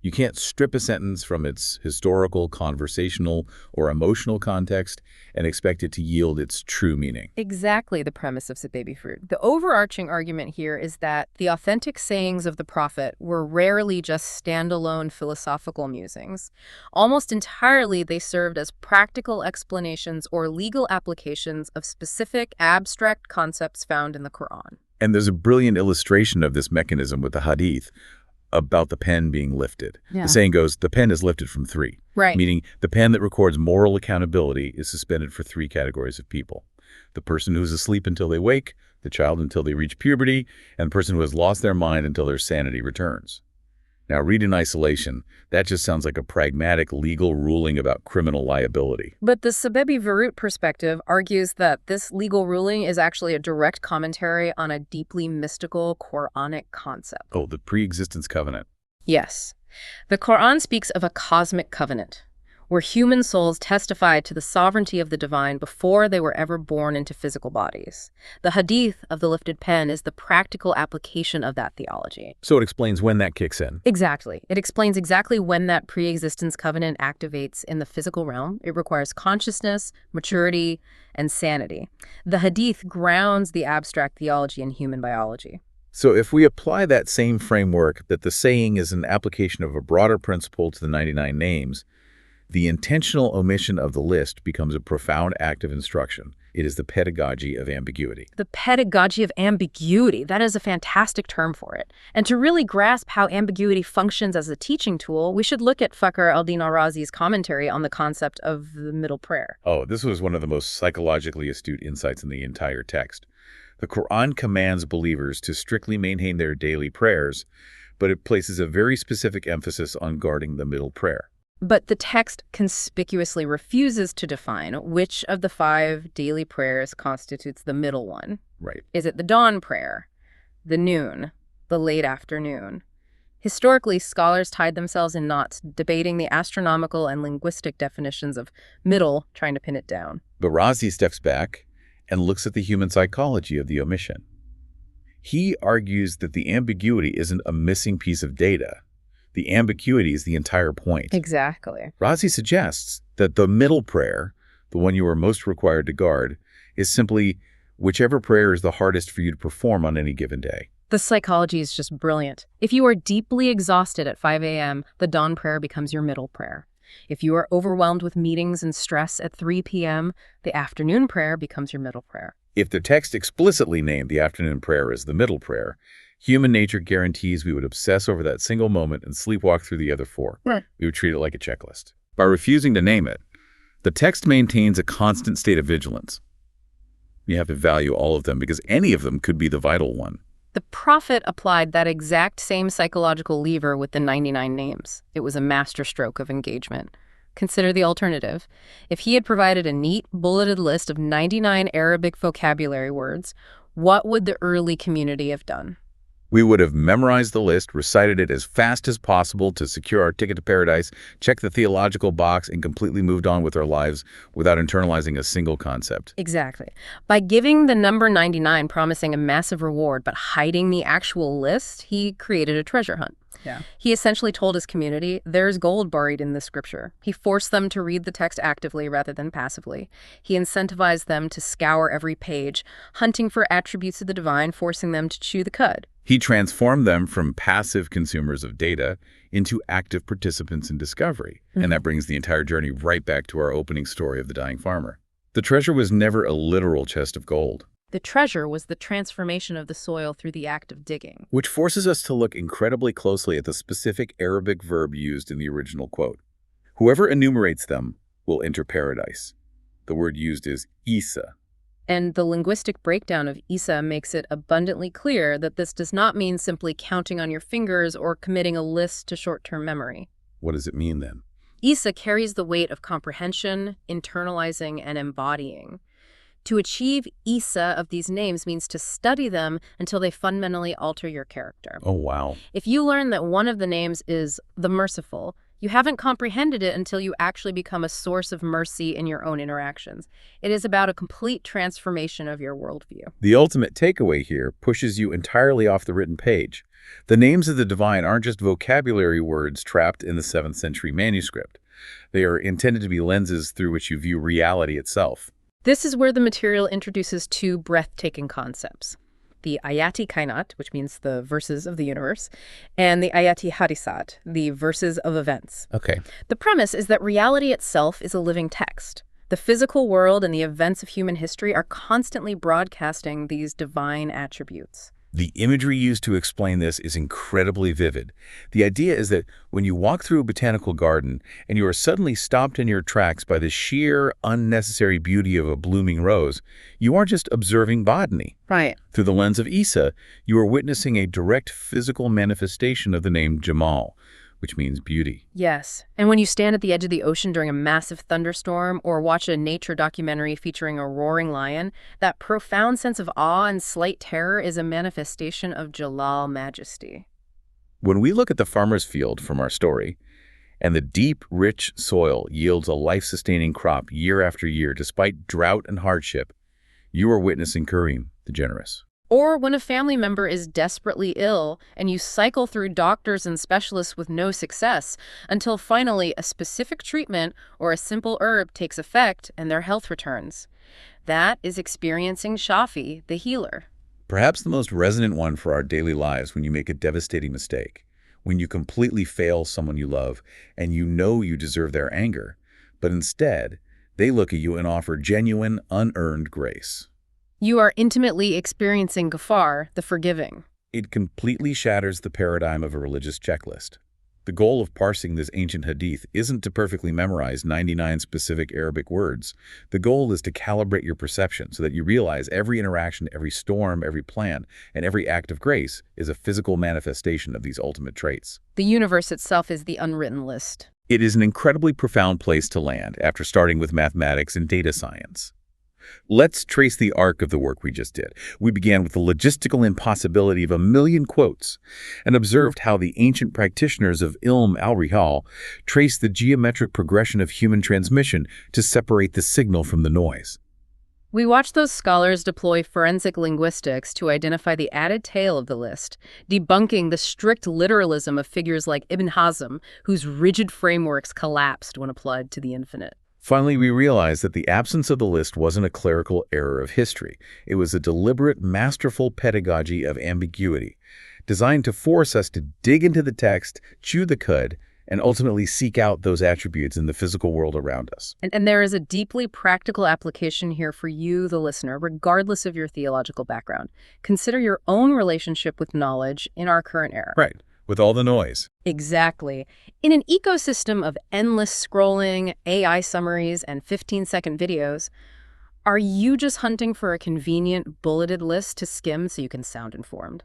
You can't strip a sentence from its historical, conversational, or emotional context and expect it to yield its true meaning.
Exactly the premise of sababi varut. The overarching argument here is that the authentic sayings of the prophet were rarely just standalone philosophical musings. Almost entirely, they served as practical explanations or legal applications of specific abstract concepts found in the Quran.
And there's a brilliant illustration of this mechanism with the Hadith about the pen being lifted.
Yeah.
The saying goes, the pen is lifted from three.
Right.
Meaning the pen that records moral accountability is suspended for three categories of people. The person who's asleep until they wake, the child until they reach puberty, and the person who has lost their mind until their sanity returns. Now, read in isolation, that just sounds like a pragmatic legal ruling about criminal liability.
But the sababi varut perspective argues that this legal ruling is actually a direct commentary on a deeply mystical Quranic concept.
Oh, the pre-existence covenant.
Yes. The Quran speaks of a cosmic covenant, where human souls testify to the sovereignty of the divine before they were ever born into physical bodies. The Hadith of the lifted pen is the practical application of that theology.
So it explains when that kicks in.
Exactly. It explains exactly when that pre-existence covenant activates in the physical realm. It requires consciousness, maturity, and sanity. The Hadith grounds the abstract theology in human biology.
So if we apply that same framework that the saying is an application of a broader principle to the 99 names, the intentional omission of the list becomes a profound act of instruction. It is the pedagogy of ambiguity.
The pedagogy of ambiguity. That is a fantastic term for it. And to really grasp how ambiguity functions as a teaching tool, we should look at Fakhr al-Din al-Razi's commentary on the concept of the middle prayer.
Oh, this was one of the most psychologically astute insights in the entire text. The Quran commands believers to strictly maintain their daily prayers, but it places a very specific emphasis on guarding the middle prayer.
But the text conspicuously refuses to define which of the 5 daily prayers constitutes the middle one.
Right.
Is it the dawn prayer, the noon, the late afternoon? Historically, scholars tied themselves in knots, debating the astronomical and linguistic definitions of middle, trying to pin it down.
But Razi steps back and looks at the human psychology of the omission. He argues that the ambiguity isn't a missing piece of data. The ambiguity is the entire point.
Exactly.
Razi suggests that the middle prayer, the one you are most required to guard, is simply whichever prayer is the hardest for you to perform on any given day.
The psychology is just brilliant. If you are deeply exhausted at 5 a.m., the dawn prayer becomes your middle prayer. If you are overwhelmed with meetings and stress at 3 p.m., the afternoon prayer becomes your middle prayer.
If the text explicitly named the afternoon prayer as the middle prayer, human nature guarantees we would obsess over that single moment and sleepwalk through the other 4.
Right.
We would treat it like a checklist. By refusing to name it, the text maintains a constant state of vigilance. You have to value all of them because any of them could be the vital one.
The prophet applied that exact same psychological lever with the 99 names. It was a masterstroke of engagement. consider the alternative. If he had provided a neat, bulleted list of 99 Arabic vocabulary words, what would the early community have done?
We would have memorized the list, recited it as fast as possible to secure our ticket to paradise, checked the theological box, and completely moved on with our lives without internalizing a single concept.
Exactly. By giving the number 99 promising a massive reward but hiding the actual list, he created a treasure hunt.
Yeah.
He essentially told his community, there's gold buried in this scripture. He forced them to read the text actively rather than passively. He incentivized them to scour every page, hunting for attributes of the divine, forcing them to chew the cud.
He transformed them from passive consumers of data into active participants in discovery. And that brings the entire journey right back to our opening story of the dying farmer. The treasure was never a literal chest of gold.
The treasure was the transformation of the soil through the act of digging.
Which forces us to look incredibly closely at the specific Arabic verb used in the original quote. Whoever enumerates them will enter paradise. The word used is Isa.
And the linguistic breakdown of Isa makes it abundantly clear that this does not mean simply counting on your fingers or committing a list to short-term memory.
What does it mean then?
Isa carries the weight of comprehension, internalizing, and embodying. To achieve Isa of these names means to study them until they fundamentally alter your character.
Oh, wow.
If you learn that one of the names is the merciful, you haven't comprehended it until you actually become a source of mercy in your own interactions. It is about a complete transformation of your worldview.
The ultimate takeaway here pushes you entirely off the written page. The names of the divine aren't just vocabulary words trapped in the 7th century manuscript. They are intended to be lenses through which you view reality itself.
This is where the material introduces two breathtaking concepts. The ayati kainat, which means the verses of the universe, and the ayati hadisat, the verses of events.
Okay.
The premise is that reality itself is a living text. The physical world and the events of human history are constantly broadcasting these divine attributes.
The imagery used to explain this is incredibly vivid. The idea is that when you walk through a botanical garden and you are suddenly stopped in your tracks by the sheer, unnecessary beauty of a blooming rose, you aren't just observing botany.
Right.
Through the lens of Isa, you are witnessing a direct physical manifestation of the name Jamal, which means beauty.
Yes. And when you stand at the edge of the ocean during a massive thunderstorm or watch a nature documentary featuring a roaring lion, that profound sense of awe and slight terror is a manifestation of Jalal majesty.
When we look at the farmer's field from our story, and the deep, rich soil yields a life-sustaining crop year after year despite drought and hardship, you are witnessing Karim, the generous.
Or when a family member is desperately ill and you cycle through doctors and specialists with no success until finally a specific treatment or a simple herb takes effect and their health returns. That is experiencing Shafi, the healer.
Perhaps the most resonant one for our daily lives when you make a devastating mistake, when you completely fail someone you love and you know you deserve their anger, but instead they look at you and offer genuine, unearned grace.
You are intimately experiencing Ghaffar, the forgiving.
It completely shatters the paradigm of a religious checklist. The goal of parsing this ancient hadith isn't to perfectly memorize 99 specific Arabic words. The goal is to calibrate your perception so that you realize every interaction, every storm, every plan, and every act of grace is a physical manifestation of these ultimate traits.
The universe itself is the unwritten list.
It is an incredibly profound place to land after starting with mathematics and data science. Let's trace the arc of the work we just did. We began with the logistical impossibility of a million quotes and observed how the ancient practitioners of Ilm al-Rihal traced the geometric progression of human transmission to separate the signal from the noise.
We watched those scholars deploy forensic linguistics to identify the added tail of the list, debunking the strict literalism of figures like Ibn Hazm, whose rigid frameworks collapsed when applied to the infinite.
Finally, we realized that the absence of the list wasn't a clerical error of history. It was a deliberate, masterful pedagogy of ambiguity, designed to force us to dig into the text, chew the cud, and ultimately seek out those attributes in the physical world around us.
And there is a deeply practical application here for you, the listener, regardless of your theological background. Consider your own relationship with knowledge in our current era.
Right, with all the noise.
Exactly. In an ecosystem of endless scrolling, AI summaries, and 15-second videos, are you just hunting for a convenient bulleted list to skim so you can sound informed?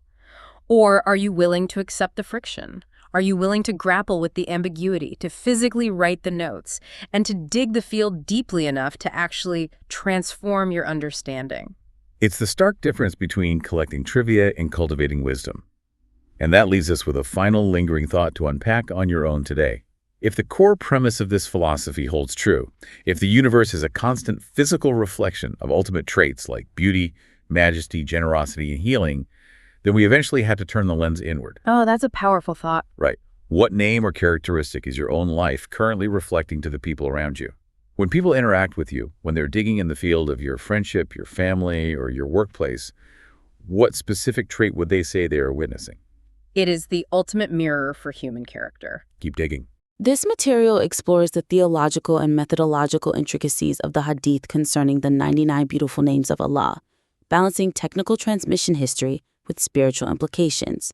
Or are you willing to accept the friction? Are you willing to grapple with the ambiguity, to physically write the notes, and to dig the field deeply enough to actually transform your understanding?
It's the stark difference between collecting trivia and cultivating wisdom. And that leaves us with a final lingering thought to unpack on your own today. If the core premise of this philosophy holds true, if the universe is a constant physical reflection of ultimate traits like beauty, majesty, generosity, and healing, then we eventually have to turn the lens inward.
Oh, that's a powerful thought.
Right. What name or characteristic is your own life currently reflecting to the people around you? When people interact with you, when they're digging in the field of your friendship, your family, or your workplace, what specific trait would they say they are witnessing?
It is the ultimate mirror for human character.
Keep digging.
This material explores the theological and methodological intricacies of the Hadith concerning the 99 beautiful names of Allah, balancing technical transmission history with spiritual implications.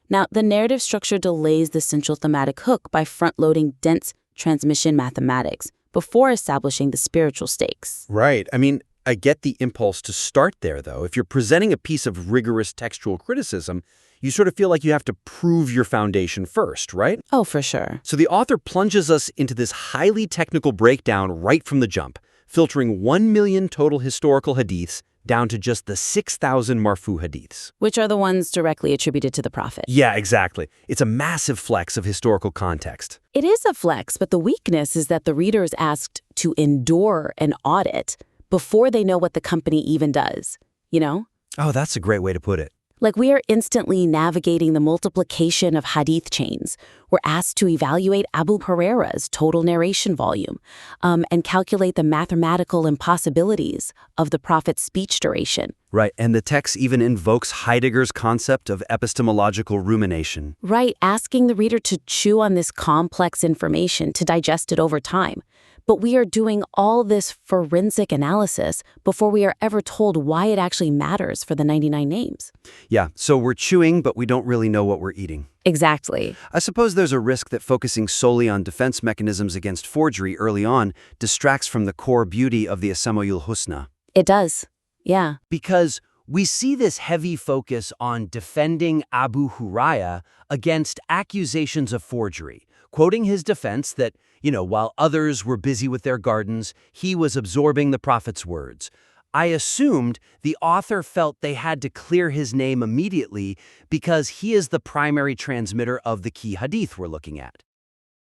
Now, the narrative structure delays the central thematic hook by front-loading dense transmission mathematics before establishing the spiritual stakes.
Right. I mean, I get the impulse to start there, though. If you're presenting a piece of rigorous textual criticism, you sort of feel like you have to prove your foundation first, right?
Oh, for sure.
So the author plunges us into this highly technical breakdown right from the jump, filtering 1 million total historical hadiths down to just the 6,000 marfu hadiths.
Which are the ones directly attributed to the Prophet.
Yeah, exactly. It's a massive flex of historical context.
It is a flex, but the weakness is that the reader is asked to endure an audit before they know what the company even does, you know?
Oh, that's a great way to put it.
Like, we are instantly navigating the multiplication of hadith chains. We're asked to evaluate Abu Huraira's total narration volume and calculate the mathematical impossibilities of the Prophet's speech duration.
Right, and the text even invokes Heidegger's concept of epistemological rumination.
Right, asking the reader to chew on this complex information, to digest it over time. But we are doing all this forensic analysis before we are ever told why it actually matters for the 99 names.
Yeah, so we're chewing, but we don't really know what we're eating.
Exactly.
I suppose there's a risk that focusing solely on defense mechanisms against forgery early on distracts from the core beauty of the Esma-ul Husna.
It does, yeah.
Because we see this heavy focus on defending Abu Huraira against accusations of forgery, quoting his defense that, while others were busy with their gardens, he was absorbing the Prophet's words. I assumed the author felt they had to clear his name immediately because he is the primary transmitter of the key hadith we're looking at.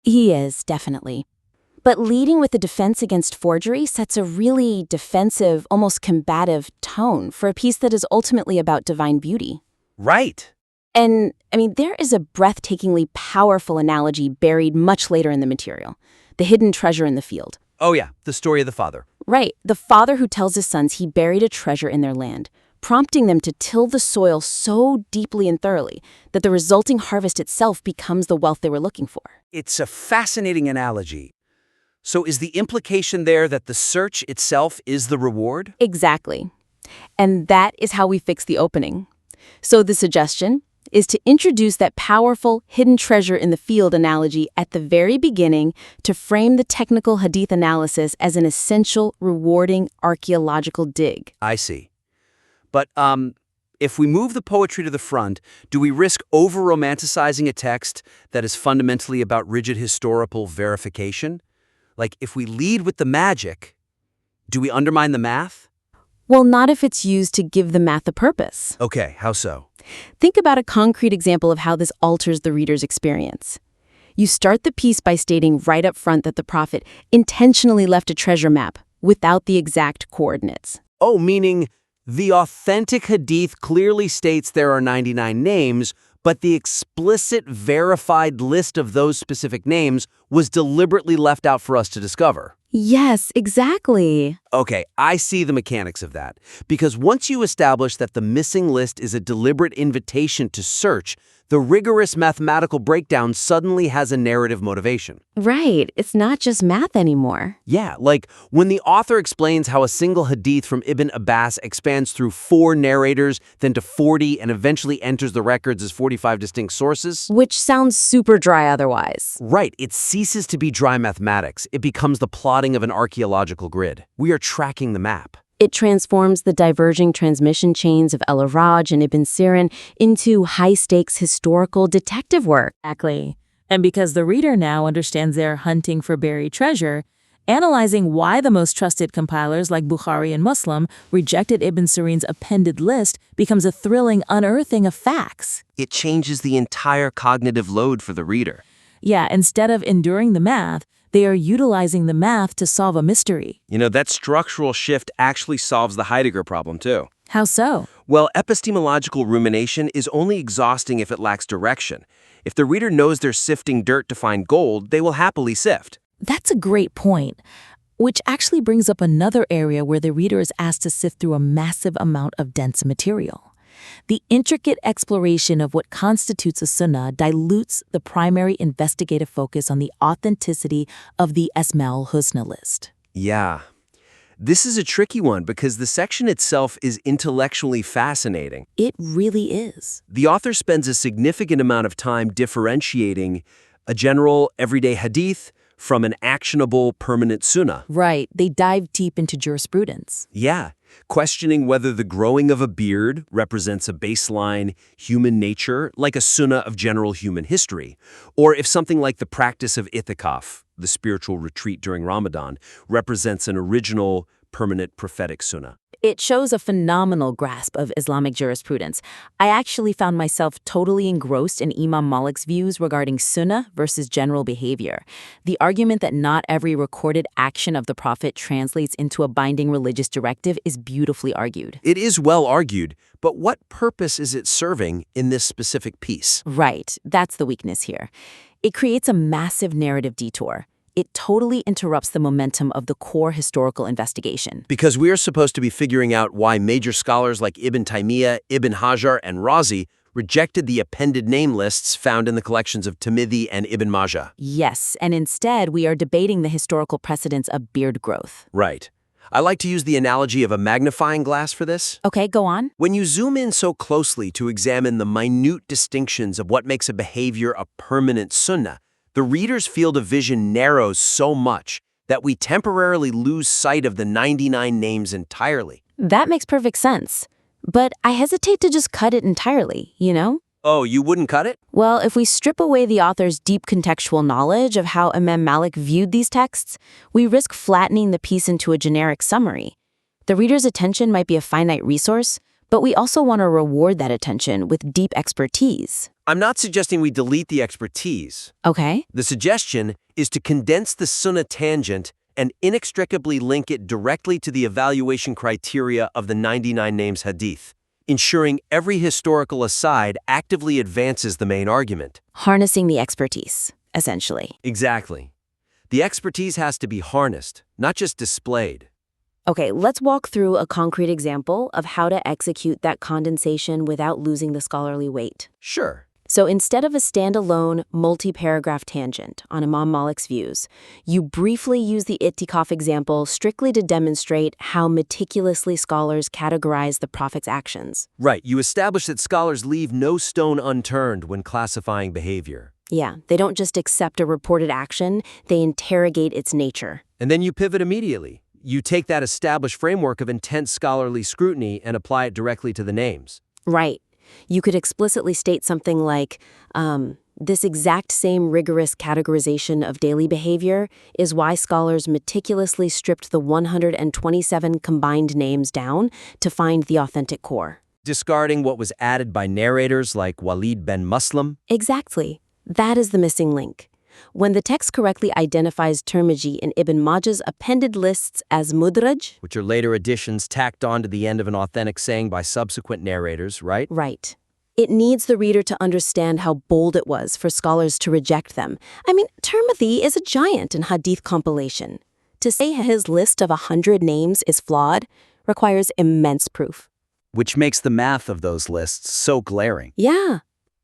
He is, definitely. But leading with the defense against forgery sets a really defensive, almost combative tone for a piece that is ultimately about divine beauty.
Right.
And, there is a breathtakingly powerful analogy buried much later in the material. The hidden treasure in the field.
Oh yeah, the story of the father.
Right, the father who tells his sons he buried a treasure in their land, prompting them to till the soil so deeply and thoroughly that the resulting harvest itself becomes the wealth they were looking for.
It's a fascinating analogy. So is the implication there that the search itself is the reward?
Exactly. And that is how we fix the opening. So the suggestion is to introduce that powerful hidden treasure in the field analogy at the very beginning to frame the technical hadith analysis as an essential, rewarding archaeological dig.
I see. But if we move the poetry to the front, do we risk over-romanticizing a text that is fundamentally about rigid historical verification? Like, if we lead with the magic, do we undermine the math?
Well, not if it's used to give the math a purpose.
Okay, how so?
Think about a concrete example of how this alters the reader's experience. You start the piece by stating right up front that the Prophet intentionally left a treasure map without the exact coordinates.
Oh, meaning the authentic hadith clearly states there are 99 names, but the explicit verified list of those specific names was deliberately left out for us to discover.
Yes, exactly.
Okay, I see the mechanics of that. Because once you establish that the missing list is a deliberate invitation to search, the rigorous mathematical breakdown suddenly has a narrative motivation.
Right, it's not just math anymore.
Yeah, like when the author explains how a single hadith from Ibn Abbas expands through 4 narrators, then to 40, and eventually enters the records as 45 distinct sources.
Which sounds super dry otherwise.
Right, it ceases to be dry mathematics. It becomes the plotting of an archaeological grid. We are tracking the map.
It transforms the diverging transmission chains of El-Araj and Ibn Sirin into high-stakes historical detective work. Exactly.
And because the reader now understands they're hunting for buried treasure, analyzing why the most trusted compilers like Bukhari and Muslim rejected Ibn Sirin's appended list becomes a thrilling unearthing of facts.
It changes the entire cognitive load for the reader.
Yeah, instead of enduring the math, they are utilizing the math to solve a mystery.
That structural shift actually solves the Heidegger problem, too.
How so?
Well, epistemological rumination is only exhausting if it lacks direction. If the reader knows they're sifting dirt to find gold, they will happily sift.
That's a great point, which actually brings up another area where the reader is asked to sift through a massive amount of dense material. The intricate exploration of what constitutes a sunnah dilutes the primary investigative focus on the authenticity of the Esma-ul Husna list.
Yeah. This is a tricky one because the section itself is intellectually fascinating.
It really is.
The author spends a significant amount of time differentiating a general, everyday hadith from an actionable, permanent sunnah.
Right. They dive deep into jurisprudence.
Yeah. Questioning whether the growing of a beard represents a baseline human nature, like a sunnah of general human history, or if something like the practice of itikaf, the spiritual retreat during Ramadan, represents an original, permanent prophetic sunnah.
It shows a phenomenal grasp of Islamic jurisprudence. I actually found myself totally engrossed in Imam Malik's views regarding sunnah versus general behavior. The argument that not every recorded action of the Prophet translates into a binding religious directive is beautifully argued.
It is well argued, but what purpose is it serving in this specific piece?
Right, that's the weakness here. It creates a massive narrative detour. It totally interrupts the momentum of the core historical investigation.
Because we are supposed to be figuring out why major scholars like Ibn Taymiyyah, Ibn Hajar, and Razi rejected the appended name lists found in the collections of Tirmidhi and Ibn Majah.
Yes, and instead we are debating the historical precedence of beard growth.
Right. I like to use the analogy of a magnifying glass for this.
Okay, go on.
When you zoom in so closely to examine the minute distinctions of what makes a behavior a permanent sunnah, the reader's field of vision narrows so much that we temporarily lose sight of the 99 names entirely.
That makes perfect sense. But I hesitate to just cut it entirely, you know?
Oh, you wouldn't cut it?
Well, if we strip away the author's deep contextual knowledge of how Imam Malik viewed these texts, we risk flattening the piece into a generic summary. The reader's attention might be a finite resource, but we also want to reward that attention with deep expertise.
I'm not suggesting we delete the expertise.
Okay.
The suggestion is to condense the sunnah tangent and inextricably link it directly to the evaluation criteria of the 99 Names Hadith, ensuring every historical aside actively advances the main argument.
Harnessing the expertise, essentially.
Exactly. The expertise has to be harnessed, not just displayed.
Okay, let's walk through a concrete example of how to execute that condensation without losing the scholarly weight.
Sure.
So instead of a standalone, multi-paragraph tangent on Imam Malik's views, you briefly use the itikaf example strictly to demonstrate how meticulously scholars categorize the Prophet's actions.
Right, you establish that scholars leave no stone unturned when classifying behavior.
Yeah, they don't just accept a reported action, they interrogate its nature.
And then you pivot immediately. You take that established framework of intense scholarly scrutiny and apply it directly to the names.
Right. You could explicitly state something like, this exact same rigorous categorization of daily behavior is why scholars meticulously stripped the 127 combined names down to find the authentic core.
Discarding what was added by narrators like Walid ben Muslim?
Exactly. That is the missing link. When the text correctly identifies Tirmidhi and Ibn Majah's appended lists as mudraj,
which are later additions tacked on to the end of an authentic saying by subsequent narrators, right?
Right. It needs the reader to understand how bold it was for scholars to reject them. I mean, Tirmidhi is a giant in hadith compilation. To say his list of 100 names is flawed requires immense proof.
Which makes the math of those lists so glaring.
Yeah.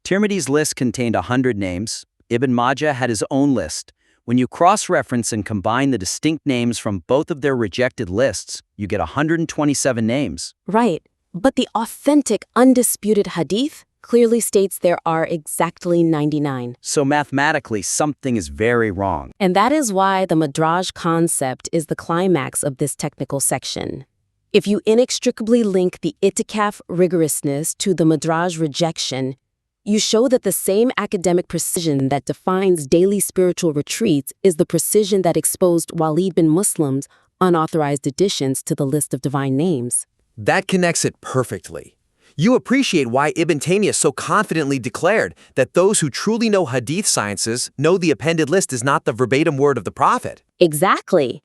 Tirmidhi's list contained 100 names. Ibn Majah had his own list. When you cross-reference and combine the distinct names from both of their rejected lists, you get 127 names.
Right. But the authentic, undisputed hadith clearly states there are exactly 99.
So mathematically, something is very wrong.
And that is why the madraj concept is the climax of this technical section. If you inextricably link the itikaf rigorousness to the madraj rejection, You show that the same academic precision that defines daily spiritual retreats is the precision that exposed Walid bin Muslim's unauthorized additions to the list of divine names.
That connects it perfectly. You appreciate why Ibn Taymiyyah so confidently declared that those who truly know Hadith sciences know the appended list is not the verbatim word of the Prophet.
Exactly.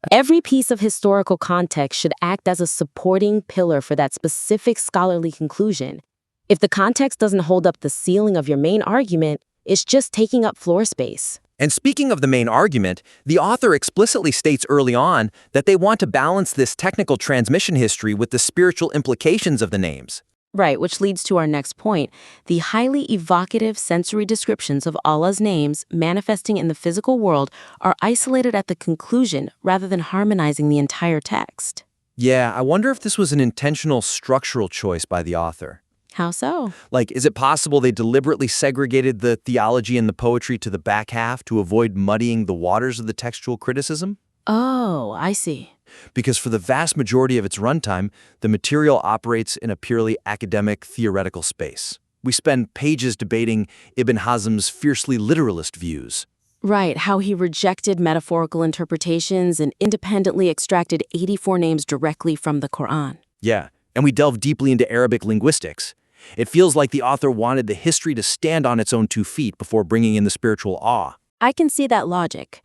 Every piece of historical context should act as a supporting pillar for that specific scholarly conclusion. If the context doesn't hold up the ceiling of your main argument, it's just taking up floor space.
And speaking of the main argument, the author explicitly states early on that they want to balance this technical transmission history with the spiritual implications of the names.
Right, which leads to our next point. The highly evocative sensory descriptions of Allah's names manifesting in the physical world are isolated at the conclusion rather than harmonizing the entire text.
Yeah, I wonder if this was an intentional structural choice by the author.
How so?
Like, is it possible they deliberately segregated the theology and the poetry to the back half to avoid muddying the waters of the textual criticism?
Oh, I see.
Because for the vast majority of its runtime, the material operates in a purely academic, theoretical space. We spend pages debating Ibn Hazm's fiercely literalist views.
Right, how he rejected metaphorical interpretations and independently extracted 84 names directly from the Quran.
Yeah, and we delve deeply into Arabic linguistics. It feels like the author wanted the history to stand on its own 2 feet before bringing in the spiritual awe.
I can see that logic.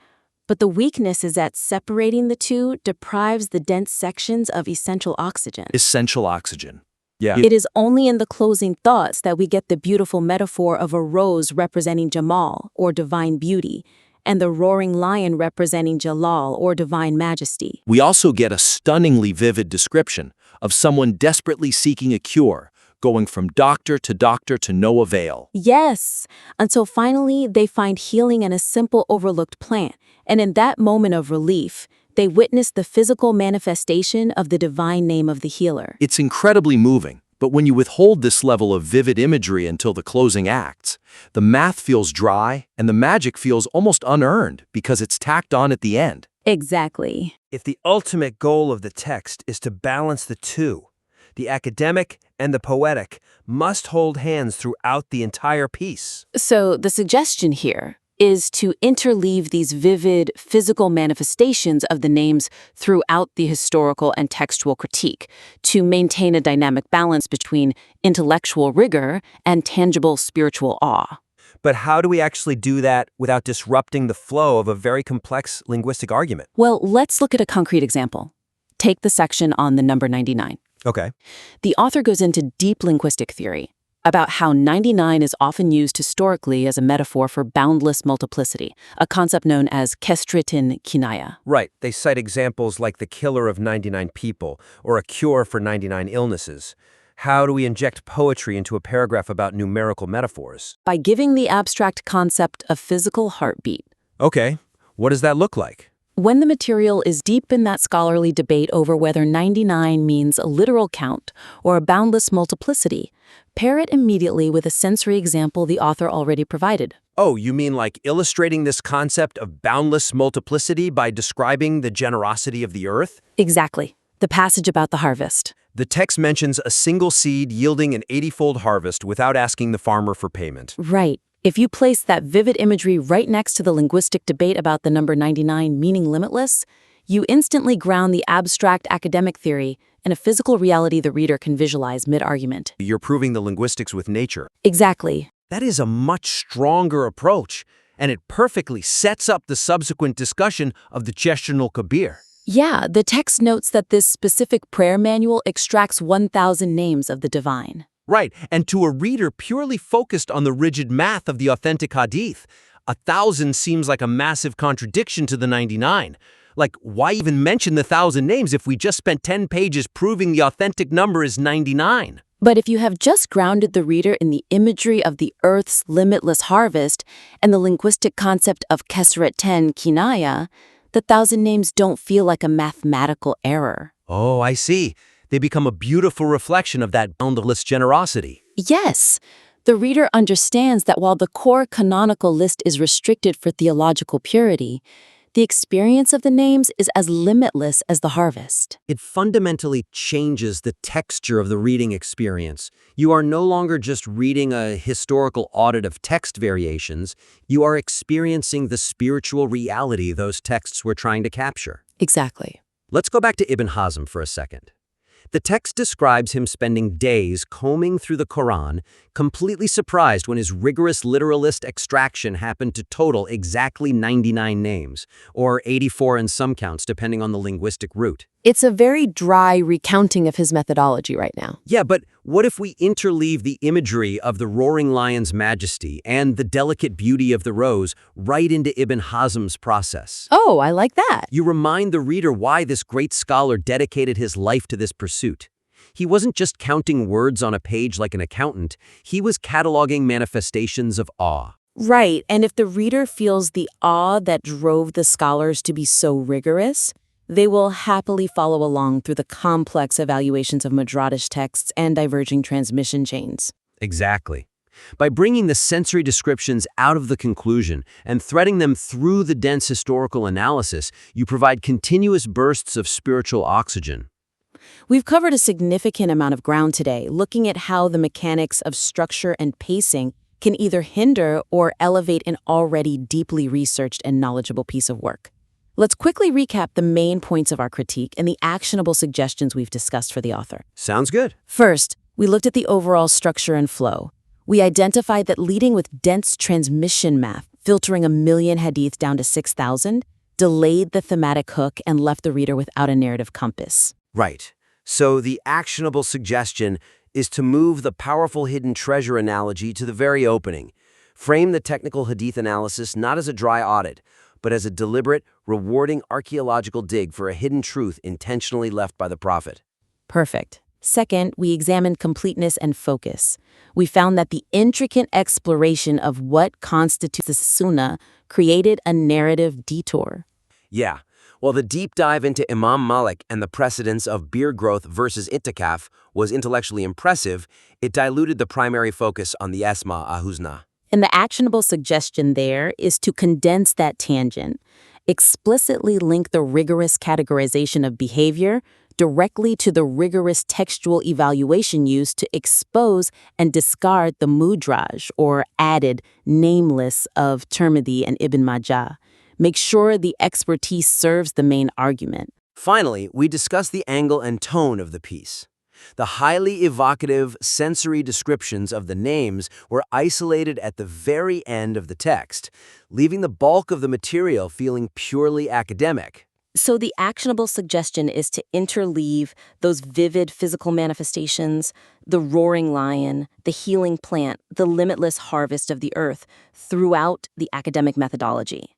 But the weakness is that separating the two deprives the dense sections of essential oxygen.
Essential oxygen. Yeah.
It is only in the closing thoughts that we get the beautiful metaphor of a rose representing Jamal, or divine beauty, and the roaring lion representing Jalal, or divine majesty.
We also get a stunningly vivid description of someone desperately seeking a cure, going from doctor to no avail.
Yes, until finally they find healing in a simple overlooked plant. And in that moment of relief, they witness the physical manifestation of the divine name of the healer.
It's incredibly moving, but when you withhold this level of vivid imagery until the closing acts, the math feels dry and the magic feels almost unearned because it's tacked on at the end.
Exactly.
If the ultimate goal of the text is to balance the two, the academic and the poetic must hold hands throughout the entire piece.
So the suggestion here is to interleave these vivid physical manifestations of the names throughout the historical and textual critique to maintain a dynamic balance between intellectual rigor and tangible spiritual awe.
But how do we actually do that without disrupting the flow of a very complex linguistic argument?
Well, let's look at a concrete example. Take the section on the number 99.
Okay.
The author goes into deep linguistic theory about how 99 is often used historically as a metaphor for boundless multiplicity, a concept known as kestritin kinaya.
Right. They cite examples like the killer of 99 people or a cure for 99 illnesses. How do we inject poetry into a paragraph about numerical metaphors?
By giving the abstract concept a physical heartbeat.
Okay. What does that look like?
When the material is deep in that scholarly debate over whether 99 means a literal count or a boundless multiplicity, pair it immediately with a sensory example the author already provided.
Oh, you mean like illustrating this concept of boundless multiplicity by describing the generosity of the earth?
Exactly. The passage about the harvest.
The text mentions a single seed yielding an 80-fold harvest without asking the farmer for payment.
Right. If you place that vivid imagery right next to the linguistic debate about the number 99 meaning limitless, you instantly ground the abstract academic theory in a physical reality the reader can visualize mid-argument.
You're proving the linguistics with nature.
Exactly.
That is a much stronger approach, and it perfectly sets up the subsequent discussion of the Gestional Kabir.
Yeah, the text notes that this specific prayer manual extracts 1,000 names of the divine.
Right, and to a reader purely focused on the rigid math of the authentic Hadith, 1,000 seems like a massive contradiction to the 99. Like, why even mention the 1,000 names if we just spent 10 pages proving the authentic number is 99?
But if you have just grounded the reader in the imagery of the earth's limitless harvest and the linguistic concept of Kesret 10 kinaya, the 1,000 names don't feel like a mathematical error.
Oh, I see. They become a beautiful reflection of that boundless generosity.
Yes. The reader understands that while the core canonical list is restricted for theological purity, The experience of the names is as limitless as the harvest.
It fundamentally changes the texture of the reading experience. You are no longer just reading a historical audit of text variations, you are experiencing the spiritual reality those texts were trying to capture.
Exactly.
Let's go back to Ibn Hazm for a second. The text describes him spending days combing through the Quran, completely surprised when his rigorous literalist extraction happened to total exactly 99 names, or 84 in some counts depending on the linguistic root.
It's a very dry recounting of his methodology right now.
Yeah, but what if we interleave the imagery of the roaring lion's majesty and the delicate beauty of the rose right into Ibn Hazm's process?
Oh, I like that.
You remind the reader why this great scholar dedicated his life to this pursuit. He wasn't just counting words on a page like an accountant, he was cataloging manifestations of awe.
Right, and if the reader feels the awe that drove the scholars to be so rigorous, they will happily follow along through the complex evaluations of Midrash texts and diverging transmission chains.
Exactly. By bringing the sensory descriptions out of the conclusion and threading them through the dense historical analysis, you provide continuous bursts of spiritual oxygen.
We've covered a significant amount of ground today, looking at how the mechanics of structure and pacing can either hinder or elevate an already deeply researched and knowledgeable piece of work. Let's quickly recap the main points of our critique and the actionable suggestions we've discussed for the author.
Sounds good.
First, we looked at the overall structure and flow. We identified that leading with dense transmission math, filtering 1 million hadith down to 6,000, delayed the thematic hook and left the reader without a narrative compass.
Right. So the actionable suggestion is to move the powerful hidden treasure analogy to the very opening. Frame the technical hadith analysis not as a dry audit, but as a deliberate, rewarding archaeological dig for a hidden truth intentionally left by the prophet.
Perfect. Second, we examined completeness and focus. We found that the intricate exploration of what constitutes the Sunnah created a narrative detour.
Yeah. While the deep dive into Imam Malik and the precedence of beard growth versus itikaf was intellectually impressive, it diluted the primary focus on the Esma-ul Husna.
And the actionable suggestion there is to condense that tangent, explicitly link the rigorous categorization of behavior directly to the rigorous textual evaluation used to expose and discard the mudraj, or added nameless, of Tirmidhi and Ibn Majah. Make sure the expertise serves the main argument.
Finally, we discuss the angle and tone of the piece. The highly evocative sensory descriptions of the names were isolated at the very end of the text, leaving the bulk of the material feeling purely academic.
So the actionable suggestion is to interleave those vivid physical manifestations, the roaring lion, the healing plant, the limitless harvest of the earth, throughout the academic methodology.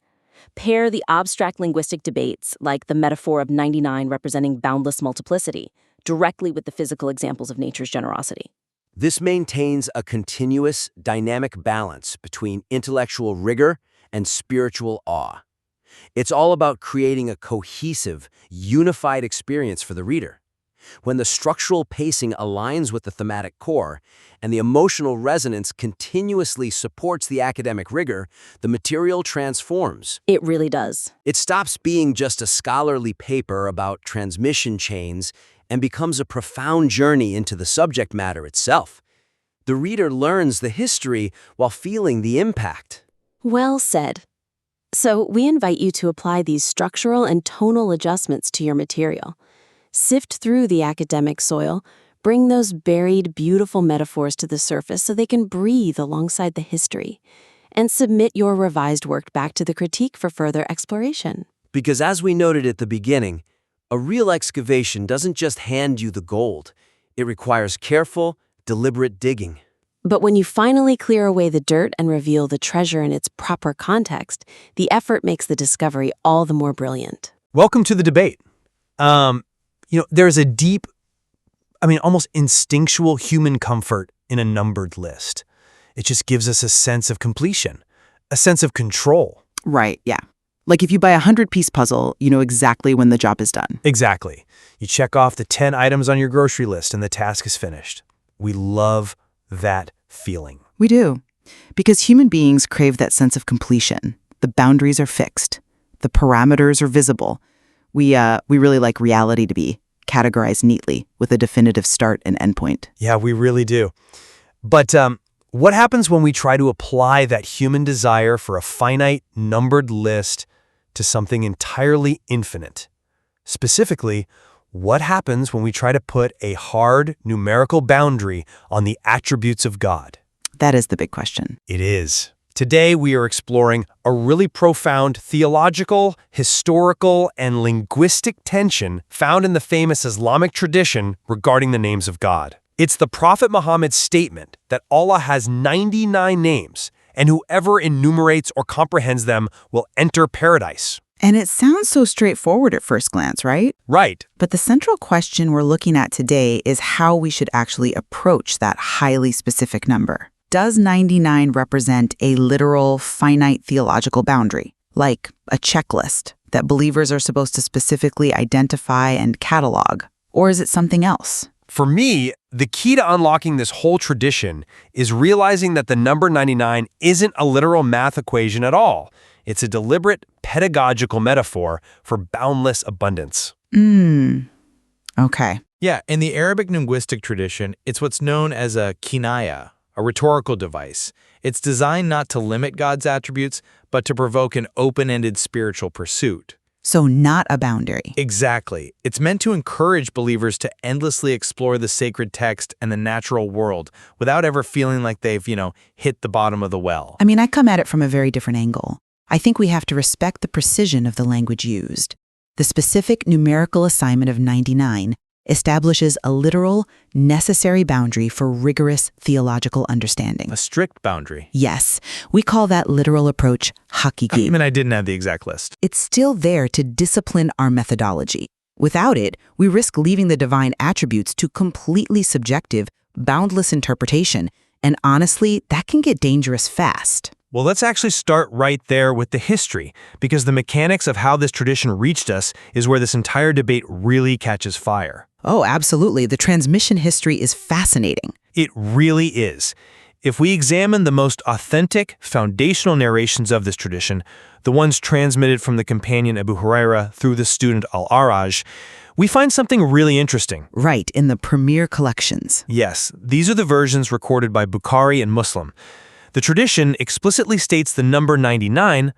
Pair the abstract linguistic debates, like the metaphor of 99 representing boundless multiplicity, directly with the physical examples of nature's generosity.
This maintains a continuous, dynamic balance between intellectual rigor and spiritual awe. It's all about creating a cohesive, unified experience for the reader. When the structural pacing aligns with the thematic core and the emotional resonance continuously supports the academic rigor, the material transforms.
It really does.
It stops being just a scholarly paper about transmission chains and becomes a profound journey into the subject matter itself. The reader learns the history while feeling the impact.
Well said. So we invite you to apply these structural and tonal adjustments to your material. Sift through the academic soil, bring those buried, beautiful metaphors to the surface so they can breathe alongside the history, and submit your revised work back to the critique for further exploration.
Because as we noted at the beginning, a real excavation doesn't just hand you the gold. It requires careful, deliberate digging.
But when you finally clear away the dirt and reveal the treasure in its proper context, the effort makes the discovery all the more brilliant.
Welcome to the debate. There's a deep, almost instinctual human comfort in a numbered list. It just gives us a sense of completion, a sense of control.
Right, yeah. Like if you buy a 100-piece puzzle, you know exactly when the job is done.
Exactly. You check off the 10 items on your grocery list and the task is finished. We love that feeling.
We do. Because human beings crave that sense of completion. The boundaries are fixed. The parameters are visible. We really like reality to be categorized neatly with a definitive start and endpoint.
Yeah, we really do. But what happens when we try to apply that human desire for a finite, numbered list to something entirely infinite? Specifically, what happens when we try to put a hard, numerical boundary on the attributes of God?
That is the big question.
It is. Today, we are exploring a really profound theological, historical, and linguistic tension found in the famous Islamic tradition regarding the names of God. It's the Prophet Muhammad's statement that Allah has 99 names, and whoever enumerates or comprehends them will enter paradise.
And it sounds so straightforward at first glance, right?
Right.
But the central question we're looking at today is how we should actually approach that highly specific number. Does 99 represent a literal, finite theological boundary, like a checklist that believers are supposed to specifically identify and catalog? Or is it something else?
For me, the key to unlocking this whole tradition is realizing that the number 99 isn't a literal math equation at all. It's a deliberate pedagogical metaphor for boundless abundance.
Okay.
Yeah, in the Arabic linguistic tradition, it's what's known as a kinaya, a rhetorical device. It's designed not to limit God's attributes, but to provoke an open-ended spiritual pursuit.
So not a boundary.
Exactly. It's meant to encourage believers to endlessly explore the sacred text and the natural world without ever feeling like they've, hit the bottom of the well.
I mean, I come at it from a very different angle. I think we have to respect the precision of the language used. The specific numerical assignment of 99 establishes a literal, necessary boundary for rigorous theological understanding.
A strict boundary.
Yes, we call that literal approach haqiqi.
I didn't have the exact list.
It's still there to discipline our methodology. Without it, we risk leaving the divine attributes to completely subjective, boundless interpretation, and honestly, that can get dangerous fast.
Well, let's actually start right there with the history, because the mechanics of how this tradition reached us is where this entire debate really catches fire.
Oh, absolutely. The transmission history is fascinating.
It really is. If we examine the most authentic, foundational narrations of this tradition, the ones transmitted from the companion Abu Huraira through the student Al-Araj, we find something really interesting.
Right, in the premier collections.
Yes, these are the versions recorded by Bukhari and Muslim. The tradition explicitly states the number 99,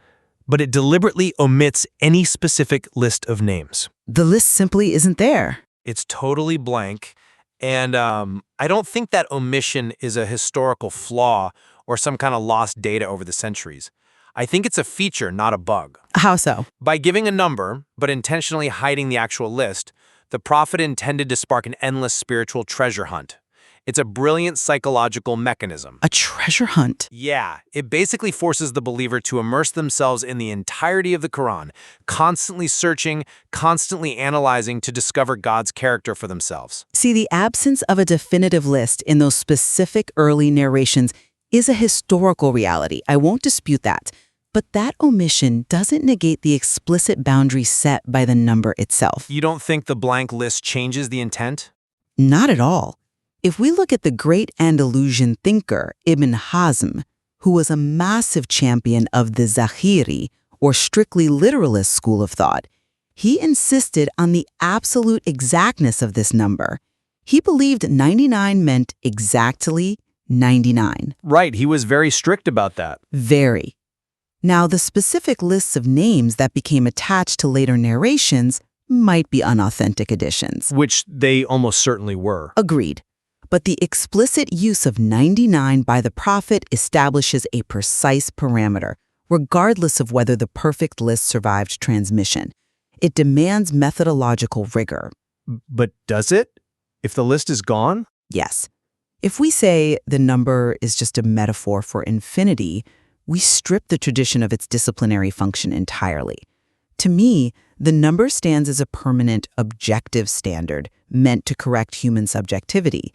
but it deliberately omits any specific list of names.
The list simply isn't there.
It's totally blank, and I don't think that omission is a historical flaw or some kind of lost data over the centuries. I think it's a feature, not a bug.
How so?
By giving a number, but intentionally hiding the actual list, the prophet intended to spark an endless spiritual treasure hunt. It's a brilliant psychological mechanism.
A treasure hunt?
Yeah, it basically forces the believer to immerse themselves in the entirety of the Quran, constantly searching, constantly analyzing to discover God's character for themselves.
See, the absence of a definitive list in those specific early narrations is a historical reality. I won't dispute that. But that omission doesn't negate the explicit boundary set by the number itself.
You don't think the blank list changes the intent?
Not at all. If we look at the great Andalusian thinker Ibn Hazm, who was a massive champion of the Zahiri, or strictly literalist school of thought, he insisted on the absolute exactness of this number. He believed 99 meant exactly 99.
Right, he was very strict about that.
Very. Now, the specific lists of names that became attached to later narrations might be unauthentic additions.
Which they almost certainly were.
Agreed. But the explicit use of 99 by the prophet establishes a precise parameter, regardless of whether the perfect list survived transmission. It demands methodological rigor.
But does it? If the list is gone?
Yes. If we say the number is just a metaphor for infinity, we strip the tradition of its disciplinary function entirely. To me, the number stands as a permanent, objective standard meant to correct human subjectivity.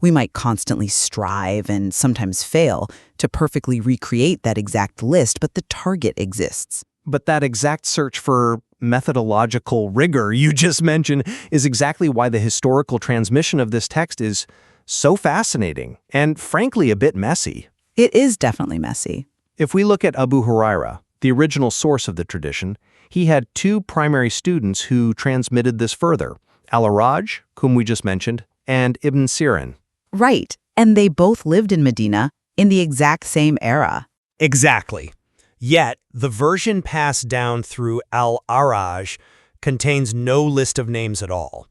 We might constantly strive and sometimes fail to perfectly recreate that exact list, but the target exists.
But that exact search for methodological rigor you just mentioned is exactly why the historical transmission of this text is so fascinating and, frankly, a bit messy.
It is definitely messy.
If we look at Abu Huraira,
the original source of the tradition, he had two primary students who transmitted this further, Al-Araj, whom we just mentioned, and Ibn Sirin.
Right, and they both lived in Medina in the exact same era.
Exactly. Yet, the version passed down through Al-Araj contains no list of names at all.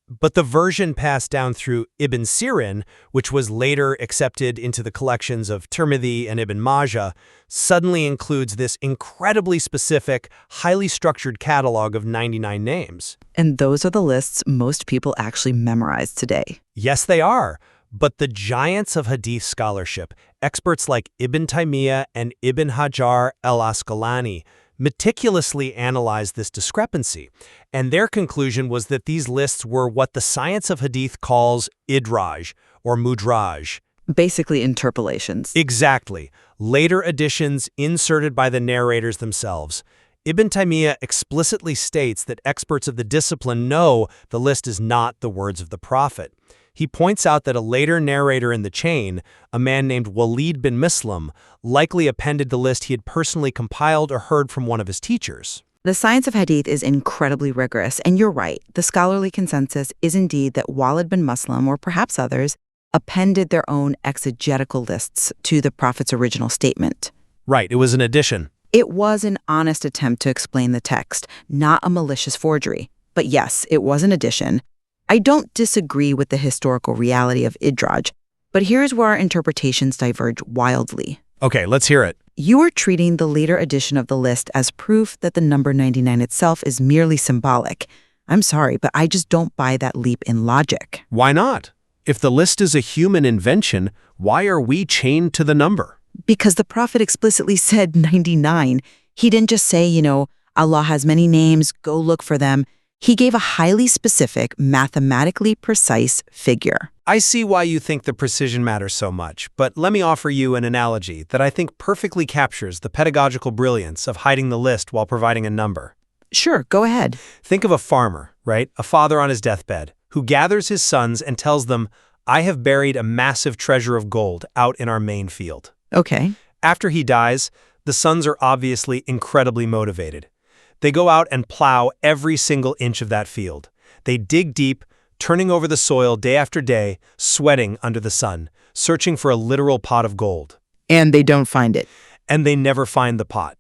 But the version passed down through Ibn Sirin, which was later accepted into the collections of Tirmidhi and Ibn Majah, suddenly includes this incredibly specific, highly structured catalog of 99 names.
And those are the lists most people actually memorize today.
Yes, they are. But the giants of Hadith scholarship, experts like Ibn Taymiyyah and Ibn Hajar al-Asqalani, meticulously analyzed this discrepancy, and their conclusion was that these lists were what the science of Hadith calls idraj, or mudraj.
Basically interpolations.
Exactly. Later additions inserted by the narrators themselves. Ibn Taymiyyah explicitly states that experts of the discipline know the list is not the words of the Prophet. He points out that a later narrator in the chain, a man named Walid bin Muslim, likely appended the list he had personally compiled or heard from one of his teachers.
The science of Hadith is incredibly rigorous, and you're right. The scholarly consensus is indeed that Walid bin Muslim, or perhaps others, appended their own exegetical lists to the Prophet's original statement.
Right, it was an addition.
It was an honest attempt to explain the text, not a malicious forgery. But yes, it was an addition. I don't disagree with the historical reality of idraj, but here's where our interpretations diverge wildly.
Okay, let's hear it.
You are treating the later addition of the list as proof that the number 99 itself is merely symbolic. I'm sorry, but I just don't buy that leap in logic.
Why not? If the list is a human invention, why are we chained to the number?
Because the Prophet explicitly said 99. He didn't just say, Allah has many names, go look for them. He gave a highly specific, mathematically precise figure.
I see why you think the precision matters so much, but let me offer you an analogy that I think perfectly captures the pedagogical brilliance of hiding the list while providing a number.
Sure, go ahead.
Think of a farmer, right? A father on his deathbed, who gathers his sons and tells them, I have buried a massive treasure of gold out in our main field.
Okay.
After he dies, the sons are obviously incredibly motivated. They go out and plow every single inch of that field. They dig deep, turning over the soil day after day, sweating under the sun, searching for a literal pot of gold.
And they don't find it.
And they never find the pot.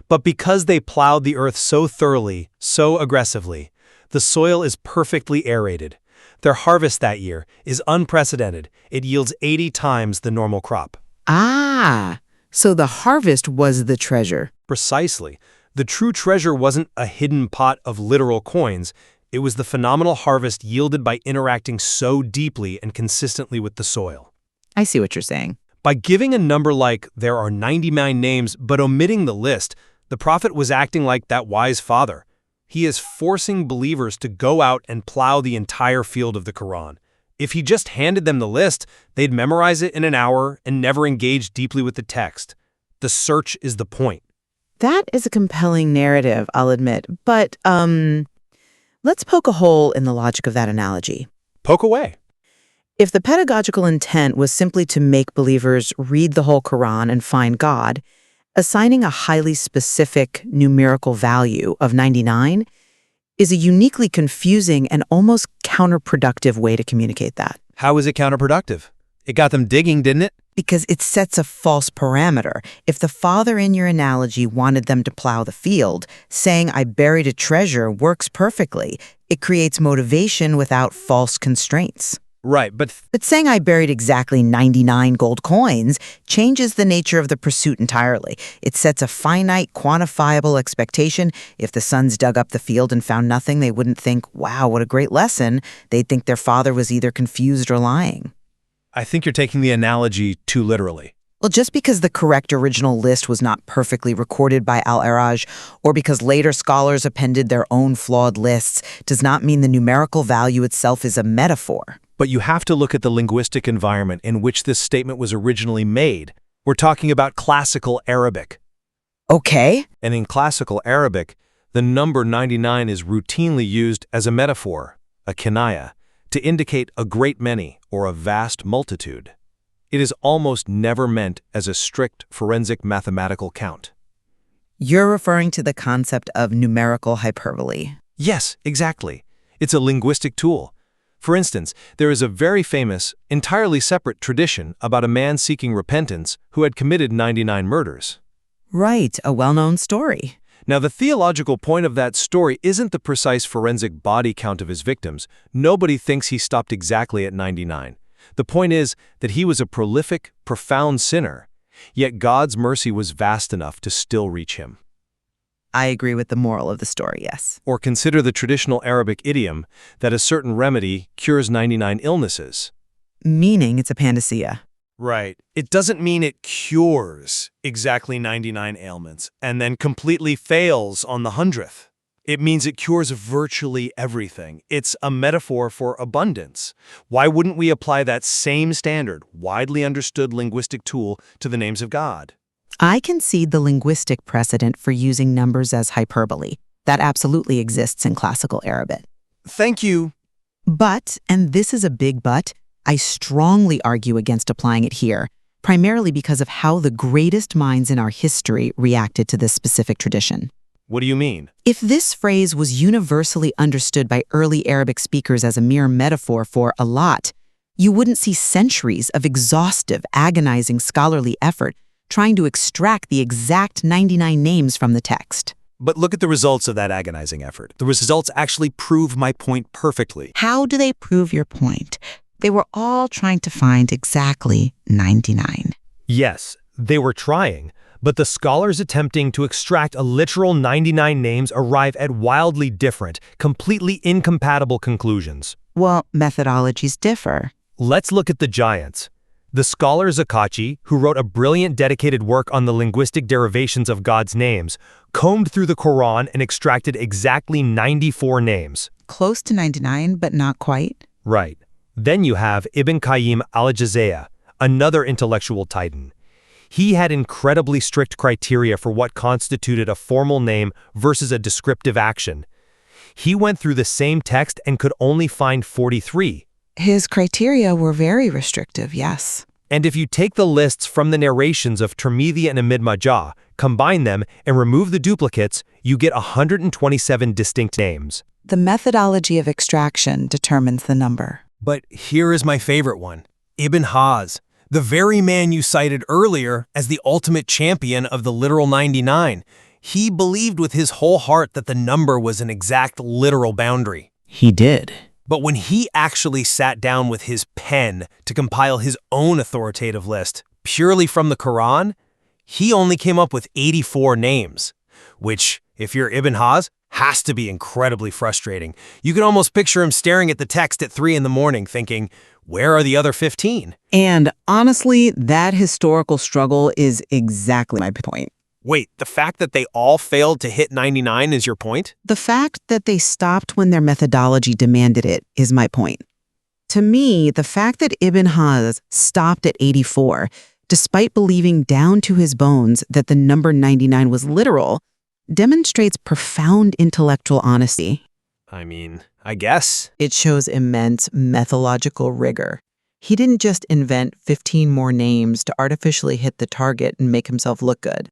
But because they plowed the earth so thoroughly, so aggressively, the soil is perfectly aerated. Their harvest that year is unprecedented. It yields 80 times the normal crop.
Ah, so the harvest was the treasure.
Precisely. The true treasure wasn't a hidden pot of literal coins. It was the phenomenal harvest yielded by interacting so deeply and consistently with the soil.
I see what you're saying.
By giving a number like there are 99 names but omitting the list, the Prophet was acting like that wise father. He is forcing believers to go out and plow the entire field of the Quran. If he just handed them the list, they'd memorize it in an hour and never engage deeply with the text. The search is the point.
That is a compelling narrative, I'll admit. But let's poke a hole in the logic of that analogy.
Poke away.
If the pedagogical intent was simply to make believers read the whole Quran and find God, assigning a highly specific numerical value of 99 is a uniquely confusing and almost counterproductive way to communicate that.
How is it counterproductive? It got them digging, didn't it?
Because it sets a false parameter. If the father in your analogy wanted them to plow the field, saying I buried a treasure works perfectly. It creates motivation without false constraints.
Right, but
saying I buried exactly 99 gold coins changes the nature of the pursuit entirely. It sets a finite, quantifiable expectation. If the sons dug up the field and found nothing, they wouldn't think, wow, what a great lesson. They'd think their father was either confused or lying.
I think you're taking the analogy too literally.
Well, just because the correct original list was not perfectly recorded by Al-Araj, or because later scholars appended their own flawed lists, does not mean the numerical value itself is a metaphor.
But you have to look at the linguistic environment in which this statement was originally made. We're talking about classical Arabic.
Okay.
And in classical Arabic, the number 99 is routinely used as a metaphor, a kinaya, to indicate a great many or a vast multitude. It is almost never meant as a strict forensic mathematical count.
You're referring to the concept of numerical hyperbole.
Yes, exactly. It's a linguistic tool. For instance, there is a very famous, entirely separate tradition about a man seeking repentance who had committed 99 murders.
Right, a well-known story.
Now, the theological point of that story isn't the precise forensic body count of his victims. Nobody thinks he stopped exactly at 99. The point is that he was a prolific, profound sinner, yet God's mercy was vast enough to still reach him.
I agree with the moral of the story, yes.
Or consider the traditional Arabic idiom that a certain remedy cures 99 illnesses.
Meaning it's a panacea.
Right. It doesn't mean it cures exactly 99 ailments and then completely fails on the 100th. It means it cures virtually everything. It's a metaphor for abundance. Why wouldn't we apply that same standard, widely understood linguistic tool to the names of God?
I concede the linguistic precedent for using numbers as hyperbole. That absolutely exists in classical Arabic.
Thank you.
But, and this is a big but, I strongly argue against applying it here, primarily because of how the greatest minds in our history reacted to this specific tradition.
What do you mean?
If this phrase was universally understood by early Arabic speakers as a mere metaphor for a lot, you wouldn't see centuries of exhaustive, agonizing scholarly effort trying to extract the exact 99 names from the text.
But look at the results of that agonizing effort. The results actually prove my point perfectly.
How do they prove your point? They were all trying to find exactly 99.
Yes, they were trying, but the scholars attempting to extract a literal 99 names arrive at wildly different, completely incompatible conclusions.
Well, methodologies differ.
Let's look at the giants. The scholar Zakachi, who wrote a brilliant dedicated work on the linguistic derivations of God's names, combed through the Quran and extracted exactly 94 names.
Close to 99, but not quite.
Right. Then you have Ibn Qayyim al-Jawziyya, another intellectual titan. He had incredibly strict criteria for what constituted a formal name versus a descriptive action. He went through the same text and could only find 43.
His criteria were very restrictive, yes.
And if you take the lists from the narrations of Tirmidhi and Ibn Majah, combine them, and remove the duplicates, you get 127 distinct names.
The methodology of extraction determines the number.
But here is my favorite one, Ibn Haz, the very man you cited earlier as the ultimate champion of the literal 99. He believed with his whole heart that the number was an exact literal boundary.
He did.
But when he actually sat down with his pen to compile his own authoritative list, purely from the Quran, he only came up with 84 names, which, if you're Ibn Haz, has to be incredibly frustrating. You can almost picture him staring at the text at 3 in the morning thinking, where are the other 15?
And honestly, that historical struggle is exactly my point.
Wait, the fact that they all failed to hit 99 is your point?
The fact that they stopped when their methodology demanded it is my point. To me, the fact that Ibn Haz stopped at 84, despite believing down to his bones that the number 99 was literal, demonstrates profound intellectual honesty.
I mean, I guess.
It shows immense methodological rigor. He didn't just invent 15 more names to artificially hit the target and make himself look good.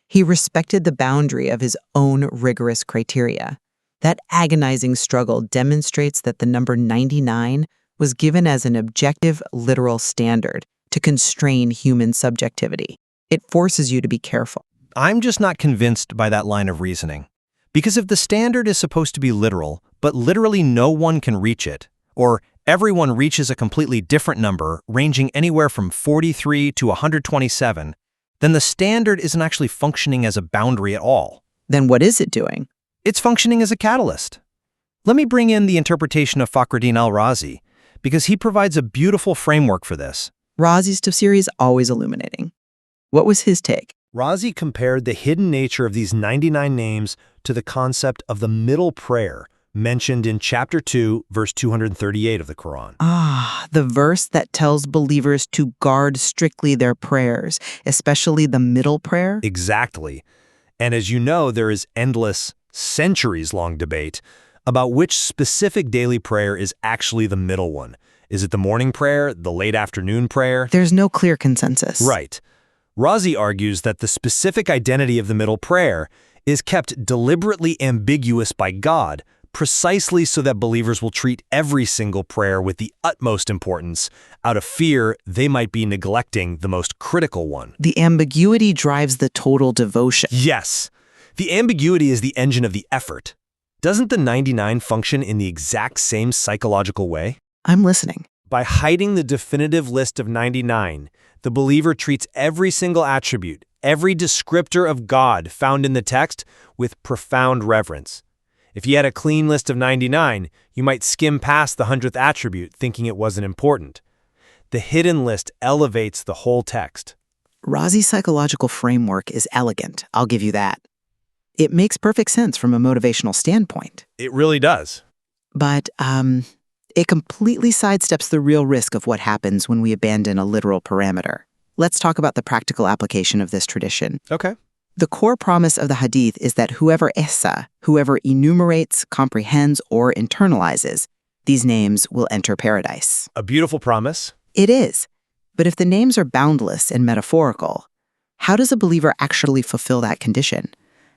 He respected the boundary of his own rigorous criteria. That agonizing struggle demonstrates that the number 99 was given as an objective, literal standard to constrain human subjectivity. It forces you to be careful.
I'm just not convinced by that line of reasoning. Because if the standard is supposed to be literal, but literally no one can reach it, or everyone reaches a completely different number ranging anywhere from 43 to 127, then the standard isn't actually functioning as a boundary at all.
Then what is it doing?
It's functioning as a catalyst. Let me bring in the interpretation of Fakhruddin al-Razi, because he provides a beautiful framework for this.
Razi's tafsir is always illuminating. What was his take?
Razi compared the hidden nature of these 99 names to the concept of the middle prayer mentioned in chapter 2, verse 238 of the Quran.
Ah, the verse that tells believers to guard strictly their prayers, especially the middle prayer?
Exactly. And as you know, there is endless, centuries-long debate about which specific daily prayer is actually the middle one. Is it the morning prayer, the late afternoon prayer?
There's no clear consensus.
Right. Razi argues that the specific identity of the middle prayer is kept deliberately ambiguous by God, precisely so that believers will treat every single prayer with the utmost importance, out of fear they might be neglecting the most critical one.
The ambiguity drives the total devotion.
Yes. The ambiguity is the engine of the effort. Doesn't the 99 function in the exact same psychological way?
I'm listening.
By hiding the definitive list of 99, the believer treats every single attribute, every descriptor of God found in the text with profound reverence. If you had a clean list of 99, you might skim past the 100th attribute thinking it wasn't important. The hidden list elevates the whole text.
Razi's psychological framework is elegant, I'll give you that. It makes perfect sense from a motivational standpoint.
It really does.
But it completely sidesteps the real risk of what happens when we abandon a literal parameter. Let's talk about the practical application of this tradition.
Okay.
The core promise of the Hadith is that whoever enumerates, comprehends, or internalizes these names will enter paradise.
A beautiful promise.
It is. But if the names are boundless and metaphorical, how does a believer actually fulfill that condition?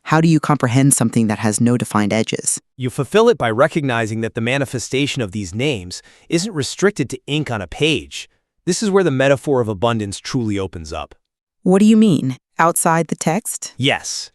How do you comprehend something that has no defined edges?
You fulfill it by recognizing that the manifestation of these names isn't restricted to ink on a page. This is where the metaphor of abundance truly opens up.
What do you mean? Outside the text?
Yes.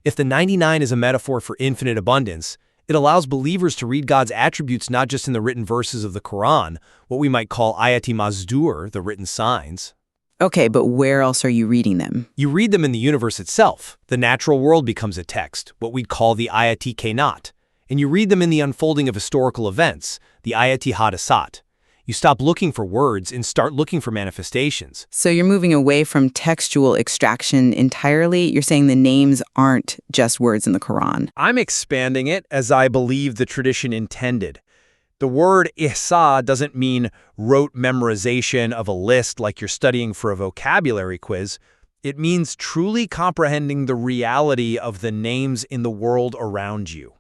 If the 99 is a metaphor for infinite abundance, it allows believers to read God's attributes not just in the written verses of the Quran, what we might call ayati mazdur, the written signs.
Okay, but where else are you reading them?
You read them in the universe itself. The natural world becomes a text, what we'd call the ayati kainat. And you read them in the unfolding of historical events, the ayati hadasat. You stop looking for words and start looking for manifestations.
So you're moving away from textual extraction entirely? You're saying the names aren't just words in the Quran?
I'm expanding it as I believe the tradition intended. The word ihsa doesn't mean rote memorization of a list like you're studying for a vocabulary quiz. It means truly comprehending the reality of the names in the world around you.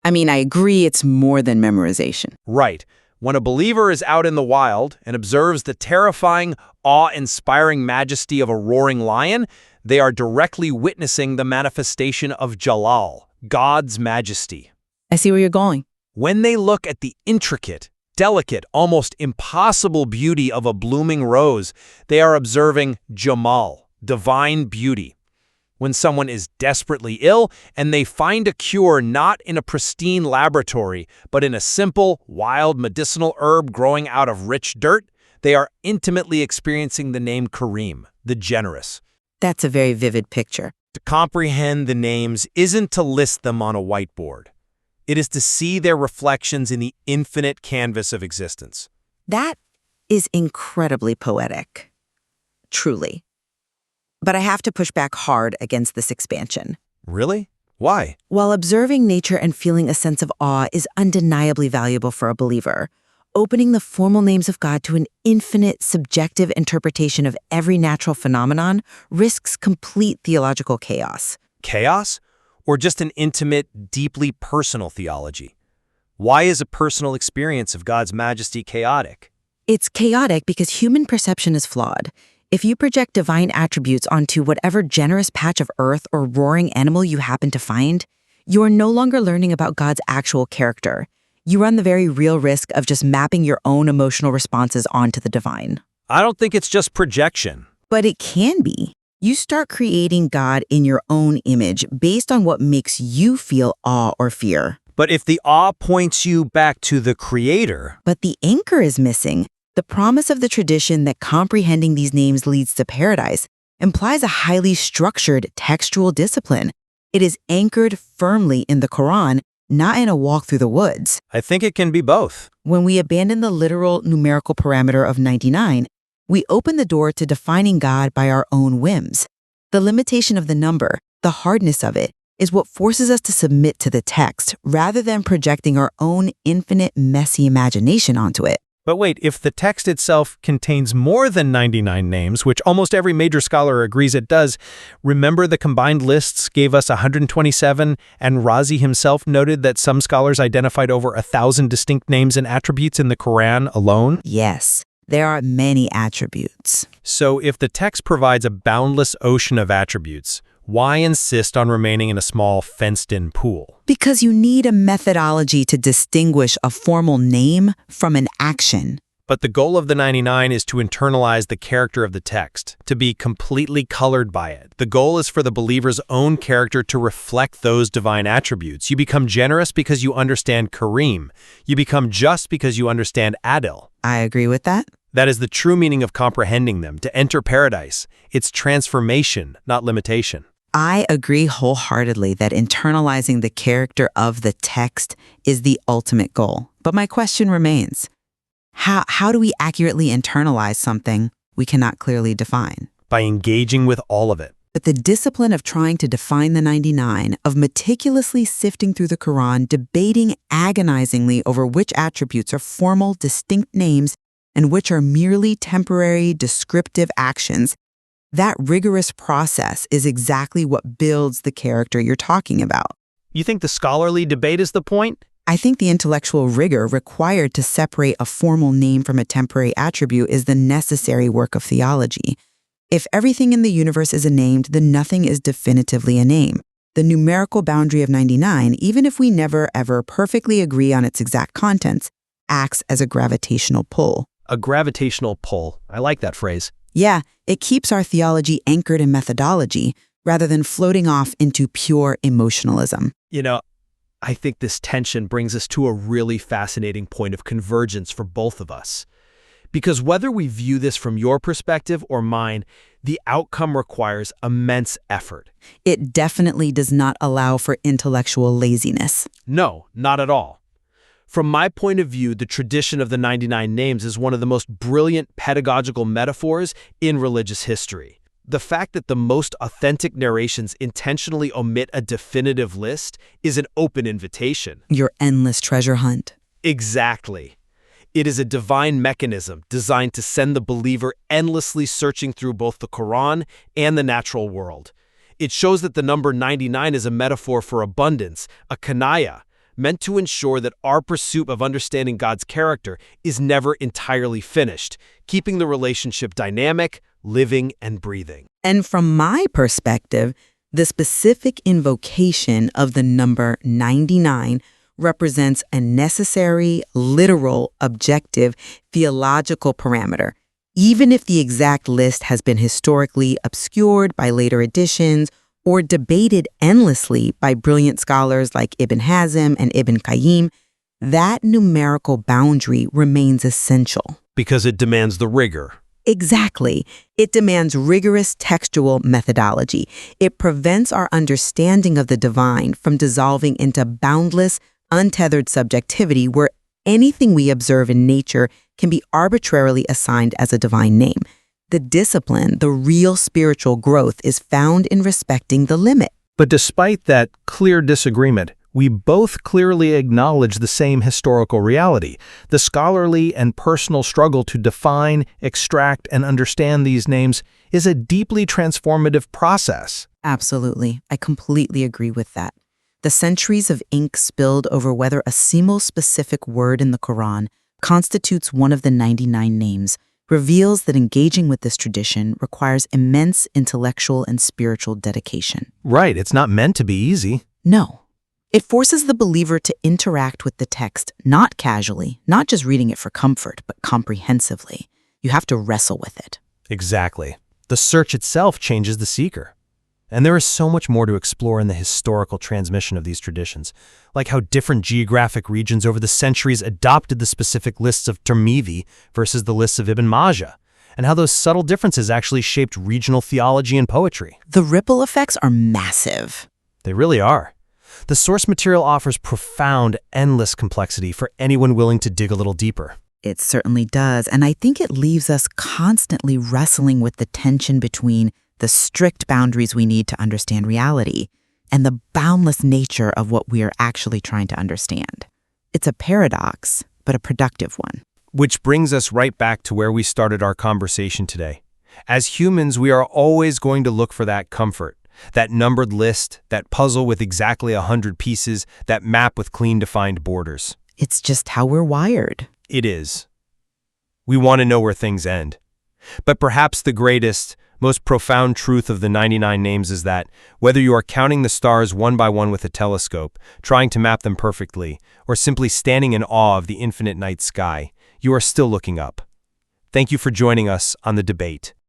I mean, I agree it's more than memorization.
Right. When a believer is out in the wild and observes the terrifying, awe-inspiring majesty of a roaring lion, they are directly witnessing the manifestation of Jalal, God's majesty.
I see where you're going.
When they look at the intricate, delicate, almost impossible beauty of a blooming rose, they are observing Jamal, divine beauty. When someone is desperately ill and they find a cure not in a pristine laboratory, but in a simple, wild medicinal herb growing out of rich dirt, they are intimately experiencing the name Kareem, the generous.
That's a very vivid picture.
To comprehend the names isn't to list them on a whiteboard. It is to see their reflections in the infinite canvas of existence.
That is incredibly poetic. Truly. But I have to push back hard against this expansion.
Really? Why?
While observing nature and feeling a sense of awe is undeniably valuable for a believer, opening the formal names of God to an infinite subjective interpretation of every natural phenomenon risks complete theological chaos.
Chaos? Or just an intimate, deeply personal theology? Why is a personal experience of God's majesty chaotic?
It's chaotic because human perception is flawed. If you project divine attributes onto whatever generous patch of earth or roaring animal you happen to find, you are no longer learning about God's actual character. You run the very real risk of just mapping your own emotional responses onto the divine.
I don't think it's just projection.
But it can be. You start creating God in your own image based on what makes you feel awe or fear.
But if the awe points you back to the Creator...
But the anchor is missing. The promise of the tradition that comprehending these names leads to paradise implies a highly structured textual discipline. It is anchored firmly in the Quran, not in a walk through the woods.
I think it can be both.
When we abandon the literal numerical parameter of 99, we open the door to defining God by our own whims. The limitation of the number, the hardness of it, is what forces us to submit to the text rather than projecting our own infinite, messy imagination onto it.
But wait, if the text itself contains more than 99 names, which almost every major scholar agrees it does, remember the combined lists gave us 127, and Razi himself noted that some scholars identified over 1,000 distinct names and attributes in the Quran alone?
Yes. There are many attributes.
So if the text provides a boundless ocean of attributes, why insist on remaining in a small fenced-in pool?
Because you need a methodology to distinguish a formal name from an action.
But the goal of the 99 is to internalize the character of the text, to be completely colored by it. The goal is for the believer's own character to reflect those divine attributes. You become generous because you understand Kareem. You become just because you understand Adil.
I agree with that.
That is the true meaning of comprehending them, to enter paradise. It's transformation, not limitation.
I agree wholeheartedly that internalizing the character of the text is the ultimate goal. But my question remains, how do we accurately internalize something we cannot clearly define?
By engaging with all of it.
But the discipline of trying to define the 99, of meticulously sifting through the Quran, debating agonizingly over which attributes are formal, distinct names and which are merely temporary, descriptive actions, that rigorous process is exactly what builds the character you're talking about.
You think the scholarly debate is the point?
I think the intellectual rigor required to separate a formal name from a temporary attribute is the necessary work of theology. If everything in the universe is a name, then nothing is definitively a name. The numerical boundary of 99, even if we never ever perfectly agree on its exact contents, acts as a gravitational pull.
A gravitational pull. I like that phrase.
Yeah, it keeps our theology anchored in methodology rather than floating off into pure emotionalism.
You know, I think this tension brings us to a really fascinating point of convergence for both of us. Because whether we view this from your perspective or mine, the outcome requires immense effort.
It definitely does not allow for intellectual laziness.
No, not at all. From my point of view, the tradition of the 99 names is one of the most brilliant pedagogical metaphors in religious history. The fact that the most authentic narrations intentionally omit a definitive list is an open invitation.
Your endless treasure hunt.
Exactly. It is a divine mechanism designed to send the believer endlessly searching through both the Quran and the natural world. It shows that the number 99 is a metaphor for abundance, a kanaya, meant to ensure that our pursuit of understanding God's character is never entirely finished, keeping the relationship dynamic, living, and breathing.
And from my perspective, the specific invocation of the number 99 represents a necessary, literal, objective, theological parameter, even if the exact list has been historically obscured by later editions or debated endlessly by brilliant scholars like Ibn Hazm and Ibn Qayyim. That numerical boundary remains essential.
Because it demands the rigor.
Exactly. It demands rigorous textual methodology. It prevents our understanding of the divine from dissolving into boundless, untethered subjectivity where anything we observe in nature can be arbitrarily assigned as a divine name. The discipline, the real spiritual growth, is found in respecting the limit.
But despite that clear disagreement, we both clearly acknowledge the same historical reality. The scholarly and personal struggle to define, extract, and understand these names is a deeply transformative process.
Absolutely. I completely agree with that. The centuries of ink spilled over whether a single specific word in the Quran constitutes one of the 99 names reveals that engaging with this tradition requires immense intellectual and spiritual dedication.
Right, it's not meant to be easy.
No. It forces the believer to interact with the text not casually, not just reading it for comfort, but comprehensively. You have to wrestle with it.
Exactly. The search itself changes the seeker. And there is so much more to explore in the historical transmission of these traditions, like how different geographic regions over the centuries adopted the specific lists of Tirmidhi versus the lists of Ibn Majah, and how those subtle differences actually shaped regional theology and poetry.
The ripple effects are massive.
They really are. The source material offers profound, endless complexity for anyone willing to dig a little deeper.
It certainly does, and I think it leaves us constantly wrestling with the tension between the strict boundaries we need to understand reality and the boundless nature of what we are actually trying to understand. It's a paradox, but a productive one.
Which brings us right back to where we started our conversation today. As humans, we are always going to look for that comfort, that numbered list, that puzzle with exactly 100 pieces, that map with clean defined borders.
It's just how we're wired.
It is. We want to know where things end. But perhaps the greatest, most profound truth of the 99 names is that, whether you are counting the stars one by one with a telescope, trying to map them perfectly, or simply standing in awe of the infinite night sky, you are still looking up. Thank you for joining us on the debate.